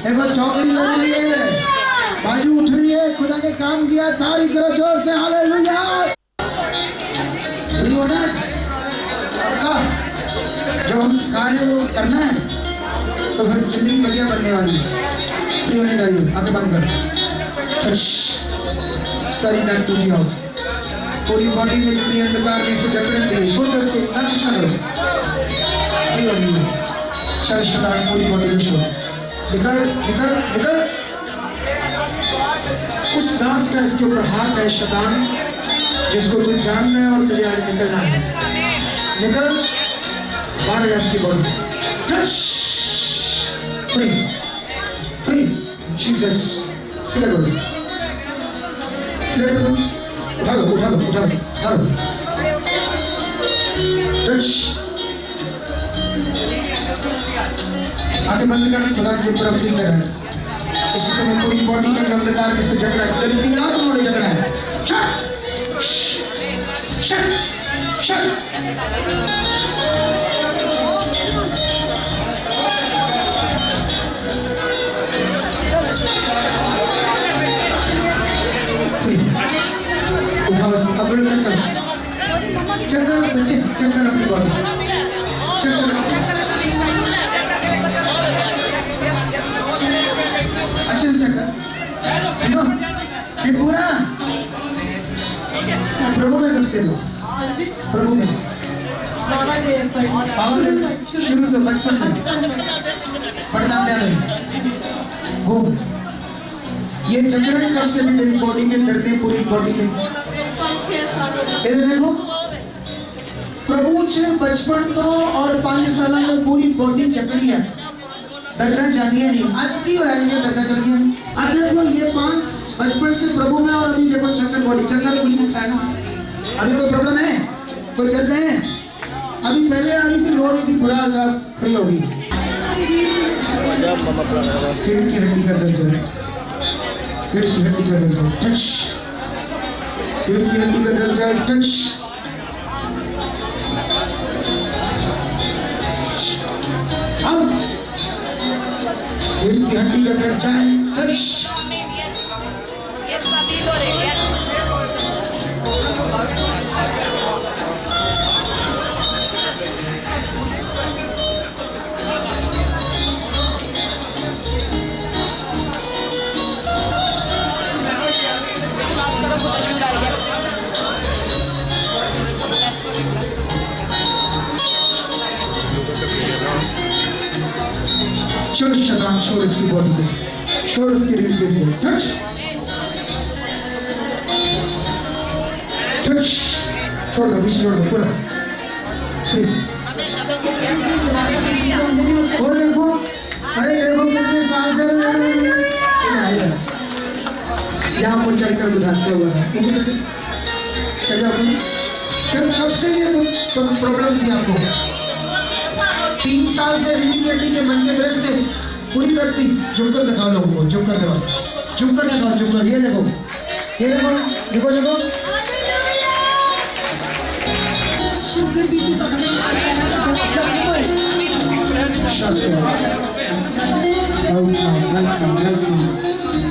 देखो चौकड़ी लग रही है, बाजू उठ रही है, खुदा ने काम किया, तारीफ करो जोर से, हालेलुया। फ्री होना आपका, जो हम सिखा रहे हैं वो करना है, तो फिर जिंदगी बढ़िया बनने वाली है। फ्री होने चाहिए, आगे बंद कर। सारी डांट टूटी आओ, पूरी बॉडी में जितनी अंधकार में से जकड़न गई, छोड़ दो उसको, ना कुछ ना करो। फ्री होनी है। चल शैतान पूरी बॉडी में छोड़, निकल निकल निकल। उस सांस का इसके ऊपर हाथ है शैतान, जिसको तू जानना है और तुझे आज निकलना है। निकल बाहर इसकी बॉडी से। Free free Jesus. सीधा करो, सीधा करो, उठा लो उठा लो उठा लो उठा लो। आगे बंद कर, खुदा की तरफ फ्री कर रहा है। इसी समय पूरी बॉडी में अंधकार के से जग रहा है, गंदी आत्मा में जग रहा है। शट शट चेक कर अपनी बॉडी, चेक कर। अच्छे से चेक कर, देखो ये पूरा प्रभु में कर से दो, प्रभु में पावर शुरू तो बचपन में पढ़ना दे वो। ये जकड़न कब से थी तेरी बॉडी में, दर्द पूरी बॉडी में? इधर देखो, प्रभु से बचपन तो और 5 साल तक पूरी बॉडी जकड़ी है, दर्द जानिए नहीं। आज की हो ये दर्द चल गया। अब देखो ये 5 बचपन से प्रभु में, और अभी देखो चक्कर बॉडी, चक्कर पूरी में फैन। अभी कोई प्रॉब्लम है, कोई दर्द है? अभी पहले आ रही थी, रो रही थी, बुरा था, फ्री हो गई। फिर की हड्डी का दर्द है, फिर की हड्डी का दर्द है, टच। फिर की हड्डी का दर्द है, टच। अब फिर की हड्डी का दर्द है, टच। छोड़ शैतान, छोड़ इसकी बॉडी को, छोड़ इसकी रीढ़ को, टच टच, छोड़ दो, बीच छोड़ दो पूरा। और देखो, अरे देखो कितने साल से यहाँ पर चढ़कर बुझाते हुए कब से ये प्रॉब्लम थी आपको? 3 साल से रीढ़ के मन के ब्रश थे, पूरी करती। झुककर दिखाओ लोगों को, झुककर दिखाओ, झुककर दिखाओ, झुककर। ये देखो, ये देखो, देखो देखो।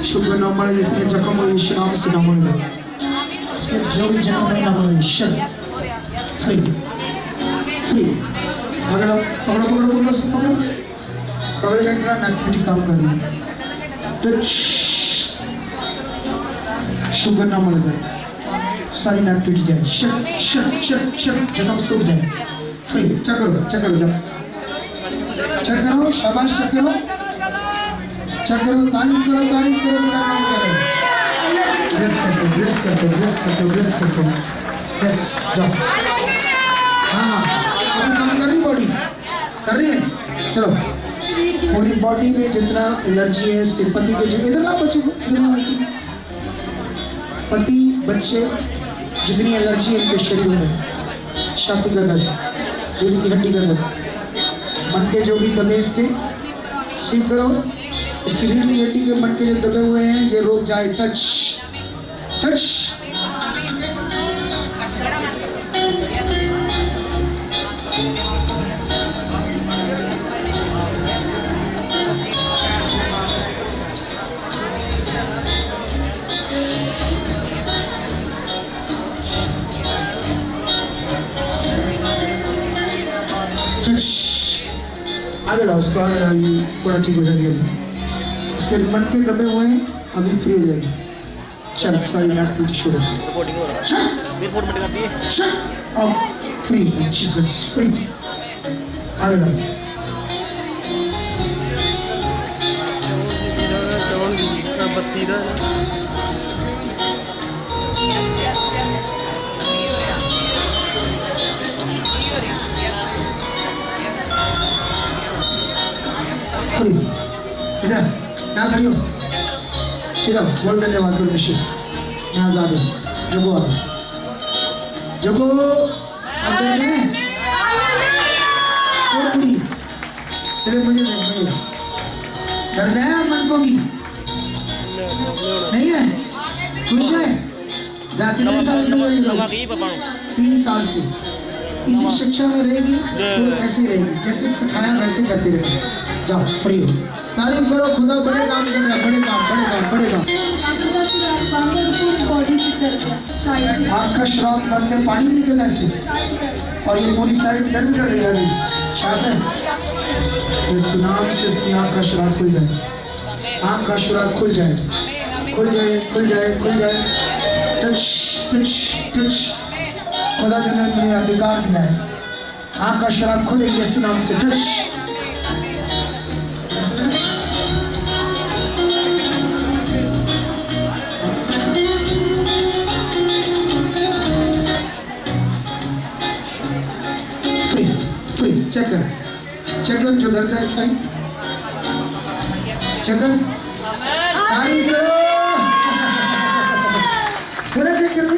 शुक्र न मरे जितने जख्म हुए यीशु नाम से न मरे, उसके जो भी जख्म है न मरे। Free free. अगर पकड़ो पकड़ो पकड़ो पकड़ो, कवरे घंटा एक्टिविटी काम कर रही है। टच, शुगर ना मर जाए, सारी एक्टिविटी जाए, शट शट शट शट, जख्म सूख जाए। फ्री। चेक करो, चेक करो, जाओ चेक करो, शाबाश, चेक करो, चेक करो, तारीफ करो, तारीफ करो, ब्लेस कर दो, ब्लेस कर दो, ब्लेस कर दो, ब्लेस कर दो, ब्लेस। जाओ। हाँ, अभी काम कर रही बॉडी, कर रही है। चलो, पूरी बॉडी में जितना एलर्जी है, इसके पति के जो इधर ला बच्चे को, इधर ला। पति बच्चे जितनी एलर्जी है इनके शरीर में, छाती का दर्द, रीढ़ की हड्डी का दर्द, मन के जो भी दबे इसके सीख करो, इसकी रीढ़ की हड्डी के मन के जो दबे हुए हैं ये रोक जाए। Touch touch. आगे लाओ उसको, आगे लाओ, ये थोड़ा ठीक हो जाएगी अभी। इसके मटके दबे हुए हैं, अभी फ्री हो जाएगी। चल सारी नाक पीछे छोड़ से फ्री, जीसस फ्री। आगे लाओ। फ्री। इधर यहाँ खड़ी हो, सीधा बोल धन्यवाद करो निश्चित। यहाँ आजाद हो, जगो आ जगो, अब दर्द है और पूरी इधर मुझे दर्द है मन को भी नहीं है, खुश है। जा कितने साल से रही हो? 3 साल से इसी शिक्षा में रहेगी तो ऐसी रहेगी, जैसे सिखाया वैसे करती रहेगी। जाओ फ्री हो, तारीफ करो, खुदा बड़े काम कर रहा है, बड़े काम, बड़े काम, बड़े काम। आँख का श्राप बंद है, पानी निकल ऐसे, और ये पूरी साइड दर्द कर रही है अभी। शासन इस नाम से इसकी आँख का श्राप खुल जाए, आँख का श्राप खुल जाए, खुल जाए, खुल जाए, खुल जाए। टच टच टच, खुदा ने मुझे अधिकार दिया है, आँख का श्राप खुलेगी इस नाम से। टच चेक कर, चेक कर जो दर्द है एक साइड, चेक कर, तारीफ करो, पूरा चेक कर ले,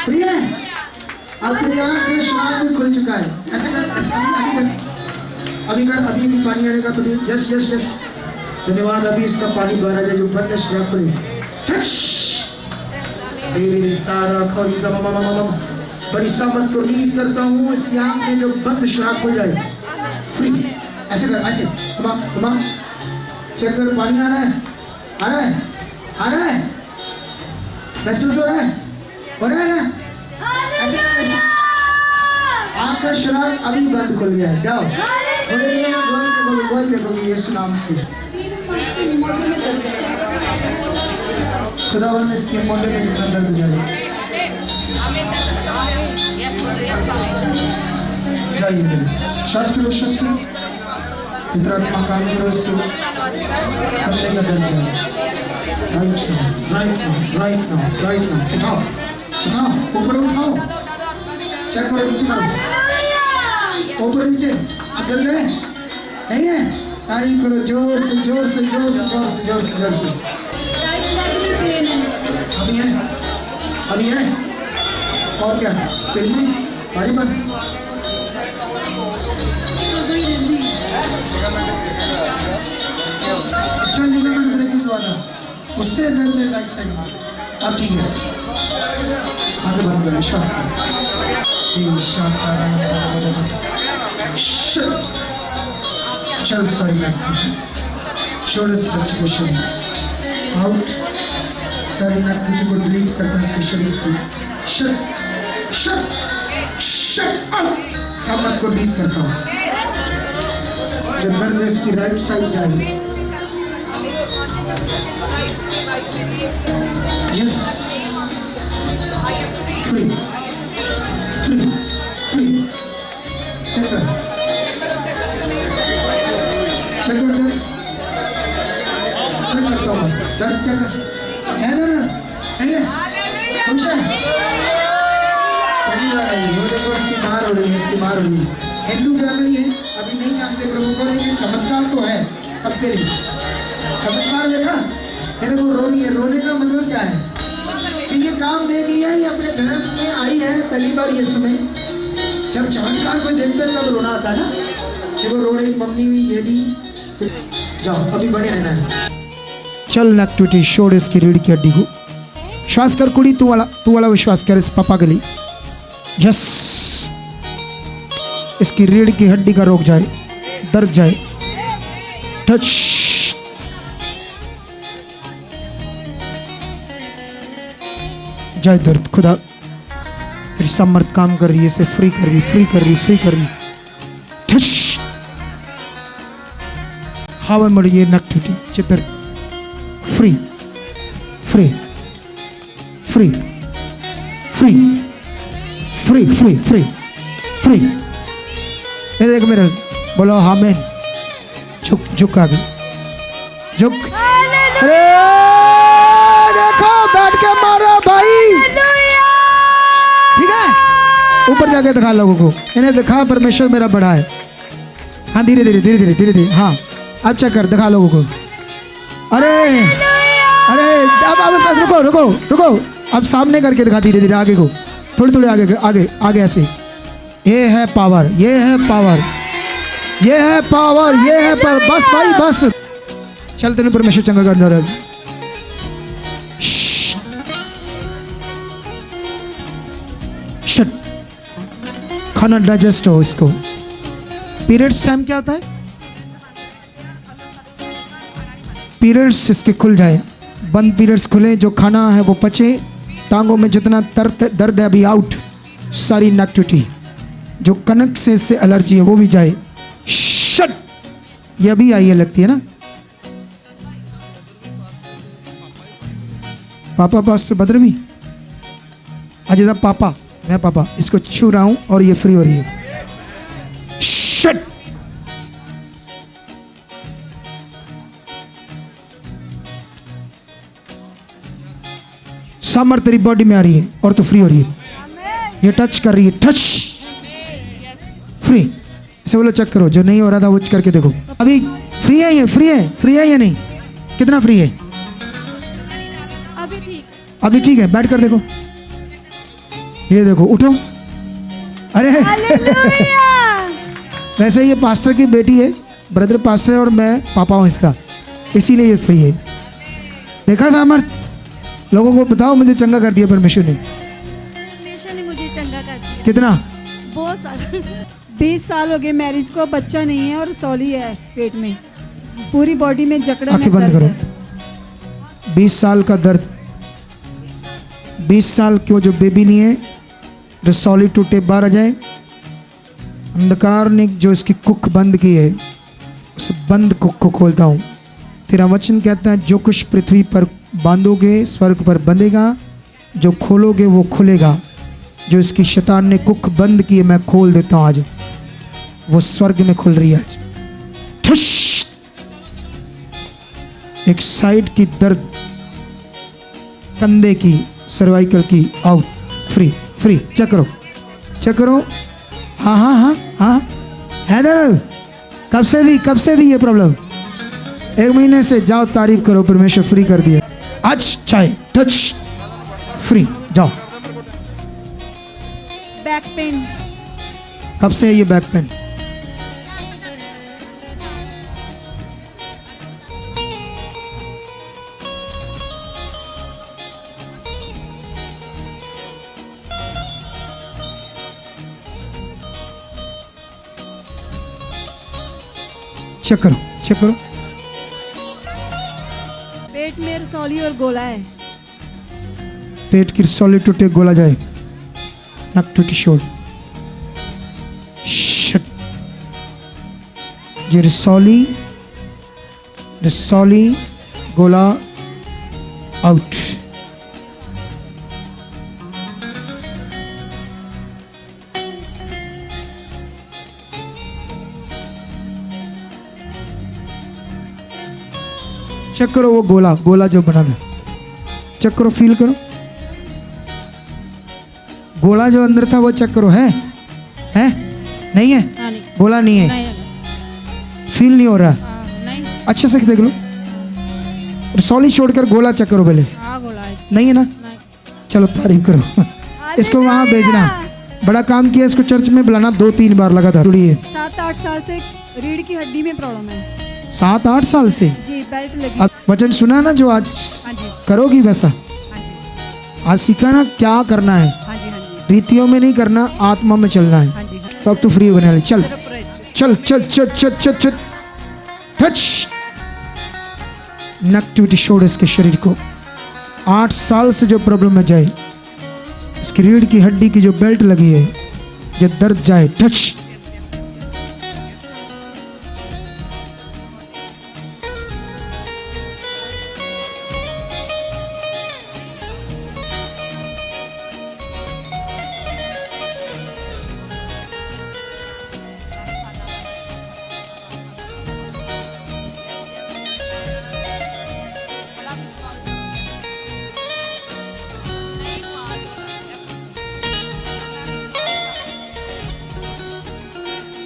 फ्री है। अब तेरी आँख में श्राप भी खुल चुका है, ऐसे कर, अभी कर, अभी भी पानी आने का तो यस यस यस, धन्यवाद। अभी इसका पानी बाहर आ जाए, जो बंद है श्राप खुले। सारा खौरी बड़ी सामत को रिलीज करता हूँ, इसकी आँख में जो बंद श्राप हो जाए फ्री। ऐसे कर, ऐसे तुम चेक कर, पानी आ रहा है, आ रहा है, आ रहा है, महसूस हो रहा है, हो रहा है ना? ऐसे कर, ऐसे। आँख का श्राप अभी बंद खुल गया है। जाओ थोड़े देर में गोल करोगे यीशु नाम से। खुदावंद इसके मोढे में जितना दर्द जाए जाइए, श्वास करो, श्वास करो, इतना काम करो, इसके अंदर का दर्द जाए। Right now, right now, right now, right now, उठाओ, उठाओ, ऊपर उठाओ, चेक करो, नीचे करो, ऊपर नीचे। अब दर्द है नहीं है? तारीफ करो जोर से, जोर से, जोर से, जोर से, जोर से, जोर से। अभी है, अभी है, और क्या सिर में भारी पर इसका लिगामेंट ब्रेक हुआ था, उससे दर्द है राइट साइड में। अब ठीक है, आगे बढ़ गया, विश्वास चल sorry ma'am, shoulder flexible out, सारी एक्टिविटी को डिलीट करता है इसके शरीर से। शट शट शट अप, सामत को डिलीट करता हूँ। जब दर्द इसकी राइट साइड जाएगी, yes free free free, check कर, चेक कर, चेक करता हूँ, दर्द चेक कर, है ना? है खुश है? पहली बार आई, वो देखो इसकी मार हो रही है, इसकी मार हो रही है। हिंदू फैमिली है, अभी नहीं जानते प्रभु को, लेकिन चमत्कार तो है सबके लिए। चमत्कार देखा, ये देखो रो रही है, रोने का मतलब क्या है कि ये काम देख लिया, ये अपने धर्म में आई है पहली बार यीशु में। जब चमत्कार कोई देखते हैं तब रोना आता है ना। देखो रो रही मम्मी भी, ये भी। जाओ अभी बने रहना है। चल एक्टिविटी छोड़ इसकी रीढ़ की हड्डी को, श्वास कर कुड़ी, तू वाला विश्वास कर इस पापा के लिए। यस, इसकी रीढ़ की हड्डी का रोक जाए, दर्द जाए। टच, जाए दर्द। खुदा तेरी सामर्थ काम कर रही है, इसे फ्री कर रही, फ्री कर रही, फ्री कर रही। टच, हवा में ये नक्टिविटी चित्र free free free free free free free free. ये देखो मेरे, बोलो आमीन। झुक झुक आगे झुक। अरे देखो बैठ के मारो भाई, ठीक है। ऊपर जाके दिखा लोगों को, इन्हें दिखा परमेश्वर मेरा बड़ा है। हाँ धीरे धीरे धीरे धीरे धीरे धीरे, हाँ अब चेक कर, दिखा लोगों को। अरे अरे अब रुको रुको रुको, अब सामने करके दिखा धीरे धीरे आगे को, थोड़ी थोड़ी आगे आगे आगे ऐसे। ये है पावर, ये है पावर, ये है पावर, ये है पावर। बस भाई बस, चल तेने परमेश्वर चंगा कर दे रहा। शट, खाना डाइजेस्ट हो इसको। पीरियड्स टाइम क्या होता है? पीरियड्स इसके खुल जाए, बंद पीरियड्स खुले, जो खाना है वो पचे, टांगों में जितना दर्द है अभी आउट, सारी नेगेटिविटी, जो कनक से इससे एलर्जी है वो भी जाए। शट, ये अभी आई है लगती है ना। पापा पास्टर बद्रवी अजय पापा, मैं पापा इसको छू रहा हूं और ये फ्री हो रही है। शट, सामर तेरी बॉडी में आ रही है और तो फ्री हो रही है। ये टच कर रही है, टच फ्री। इसे बोलो चेक करो, जो नहीं हो रहा था वो करके देखो। अभी फ्री है, ये फ्री है, फ्री है या नहीं? कितना फ्री है? अभी ठीक, अभी ठीक है, बैठ कर देखो। ये देखो, उठो। अरे वैसे ये पास्टर की बेटी है, ब्रदर पास्टर है और मैं पापा हूँ इसका, इसीलिए ये फ्री है। देखा सामर, लोगों को बताओ मुझे चंगा कर दिया परमेश्वर ने। परमेश्वर ने मुझे चंगा कर दिया। कितना? बहुत सारा 20 साल हो गए मैरिज को, बच्चा नहीं है और सॉली है पेट में, पूरी बॉडी में जकड़न है, आंखें बंद दर्द करो। है। 20 साल का दर्द, 20 साल क्यों जो बेबी नहीं है, जो सॉलिड टूटे बाहर आ जाए। अंधकार ने जो इसकी कुक बंद की है, उस बंद कुक को खोलता हूँ। तेरा वचन कहता है जो कुछ पृथ्वी पर बांधोगे स्वर्ग पर बंधेगा, जो खोलोगे वो खुलेगा। जो इसकी शैतान ने कुक बंद की है मैं खोल देता हूँ आज, वो स्वर्ग में खुल रही है आज। ठुश! एक साइड की दर्द, कंधे की, सर्वाइकल की आउट, फ्री फ्री। चेक करो, चेक करो। हाँ हाँ हाँ हाँ, है दर्द? कब से दी ये प्रॉब्लम? 1 महीने से। जाओ तारीफ करो, परमेश्वर फ्री कर दिया आज। चाहे टच फ्री, जाओ। बैक पेन, कब से है ये बैक पेन? चेक करो, चेक करो। पेट में रसौली और गोला है। पेट की रसौली टूटे, गोला जाए, नक टूटी, शोर। शट, ये रसौली गोला आउट। चेक करो वो गोला जो बना था, चेक करो, फील करो। गोला जो अंदर था वो चेक करो, है नहीं है? गोला नहीं है, फील नहीं हो रहा। अच्छे से देख लो, रसौली छोड़कर गोला चेक करो पहले। नहीं है ना? चलो तारीफ करो। इसको वहां भेजना, बड़ा काम किया। इसको चर्च में बुलाना 2-3 बार लगातार। 7-8 साल से रीढ़ की हड्डी में प्रॉब्लम है। 7-8 साल से? जी, बेल्ट लगी। अब वचन सुना ना जो आज करोगी वैसा? आज सीखा ना क्या करना है। रीतियों में नहीं करना, आत्मा में चलना है। तो अब तू फ्री होने वाली। चल चल चल चल चल चल चल। टच, नेगेटिविटी छोड़ इसके शरीर को। 8 साल से जो प्रॉब्लम है जाए, इसकी रीढ़ की हड्डी की जो बेल्ट लगी है, ये दर्द जाए। टच,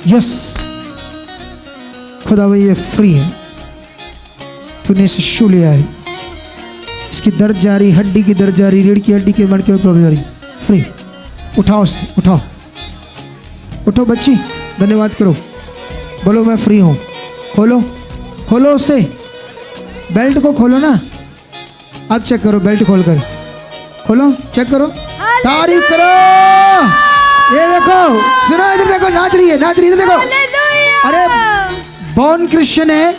यस खुदा भाई ये फ्री है, तूने इसे छू लिया है, इसकी दर्द जारी, हड्डी की दर्द जारी, रीढ़ की हड्डी के मणके में प्रॉब्लम जारी, फ्री। उठाओ उसे, उठाओ, उठो बच्ची, धन्यवाद करो, बोलो मैं फ्री हूँ। खोलो खोलो उसे, बेल्ट को खोलो ना, अब चेक करो, बेल्ट खोल कर खोलो, चेक करो, तारीफ करो। ये देखो, सुनो इधर देखो, नाच रही है, नाच रही है, इधर देखो। अरे बॉर्न क्रिश्चियन है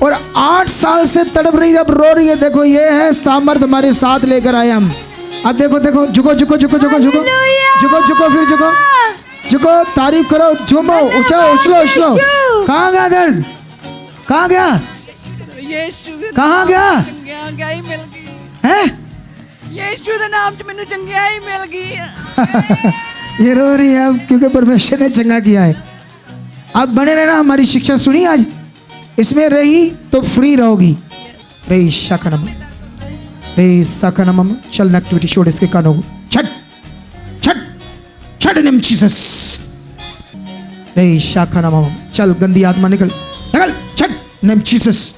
और 8 साल से तड़प रही है, अब रो रही है। देखो ये है सामर्थ हमारे साथ लेकर आए हम। अब देखो देखो, झुको झुको झुको झुको झुको झुको झुको, फिर झुको झुको, तारीफ करो, झूमो, उछलो उछलो उछलो। कहाँ गया दर्द, कहाँ गया, कहाँ गया है? यीशु के नाम से मैंने चंगियाई मिल गई। ये रो रही है अब क्योंकि परमेश्वर ने चंगा किया है। अब बने रहना, हमारी शिक्षा सुनी आज, इसमें रही तो फ्री रहोगी। रही शाकनम, रही शाकनम। चल एक्टिविटी छोड़ इसके कानों को, छट छट छट नेम जीसस। रही शाकनम, चल गंदी आत्मा निकल निकल, छट नेम जीसस।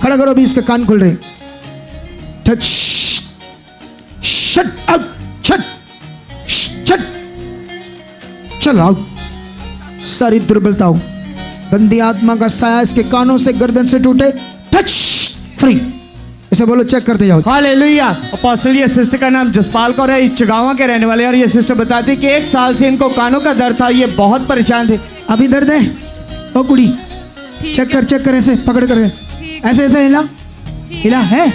खड़ा करो, अभी इसके कान खुल रहे, टच, शट आउट, छट छट, चल आउट। सारी दुर्बलताओं, गंदी आत्मा का साया इसके कानों से, गर्दन से टूटे, टच, फ्री। इसे बोलो, चेक करते जाओ। हालेलुया। अपोस्टल, ये सिस्टर का नाम जसपाल कौर है, चिगावा के रहने वाले हैं, और ये सिस्टर बताती कि 1 साल से इनको कानों का दर्द था, ये बहुत परेशान थे। अभी दर्द है? ओ कुड़ी, चेक कर, ऐसे पकड़ कर, ऐसे ऐसे हिला, हिला है,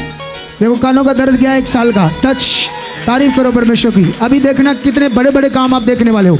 देखो कानों का दर्द गया 1 साल का। टच, तारीफ करो परमेश्वर की। अभी देखना कितने बड़े बड़े काम आप देखने वाले हो।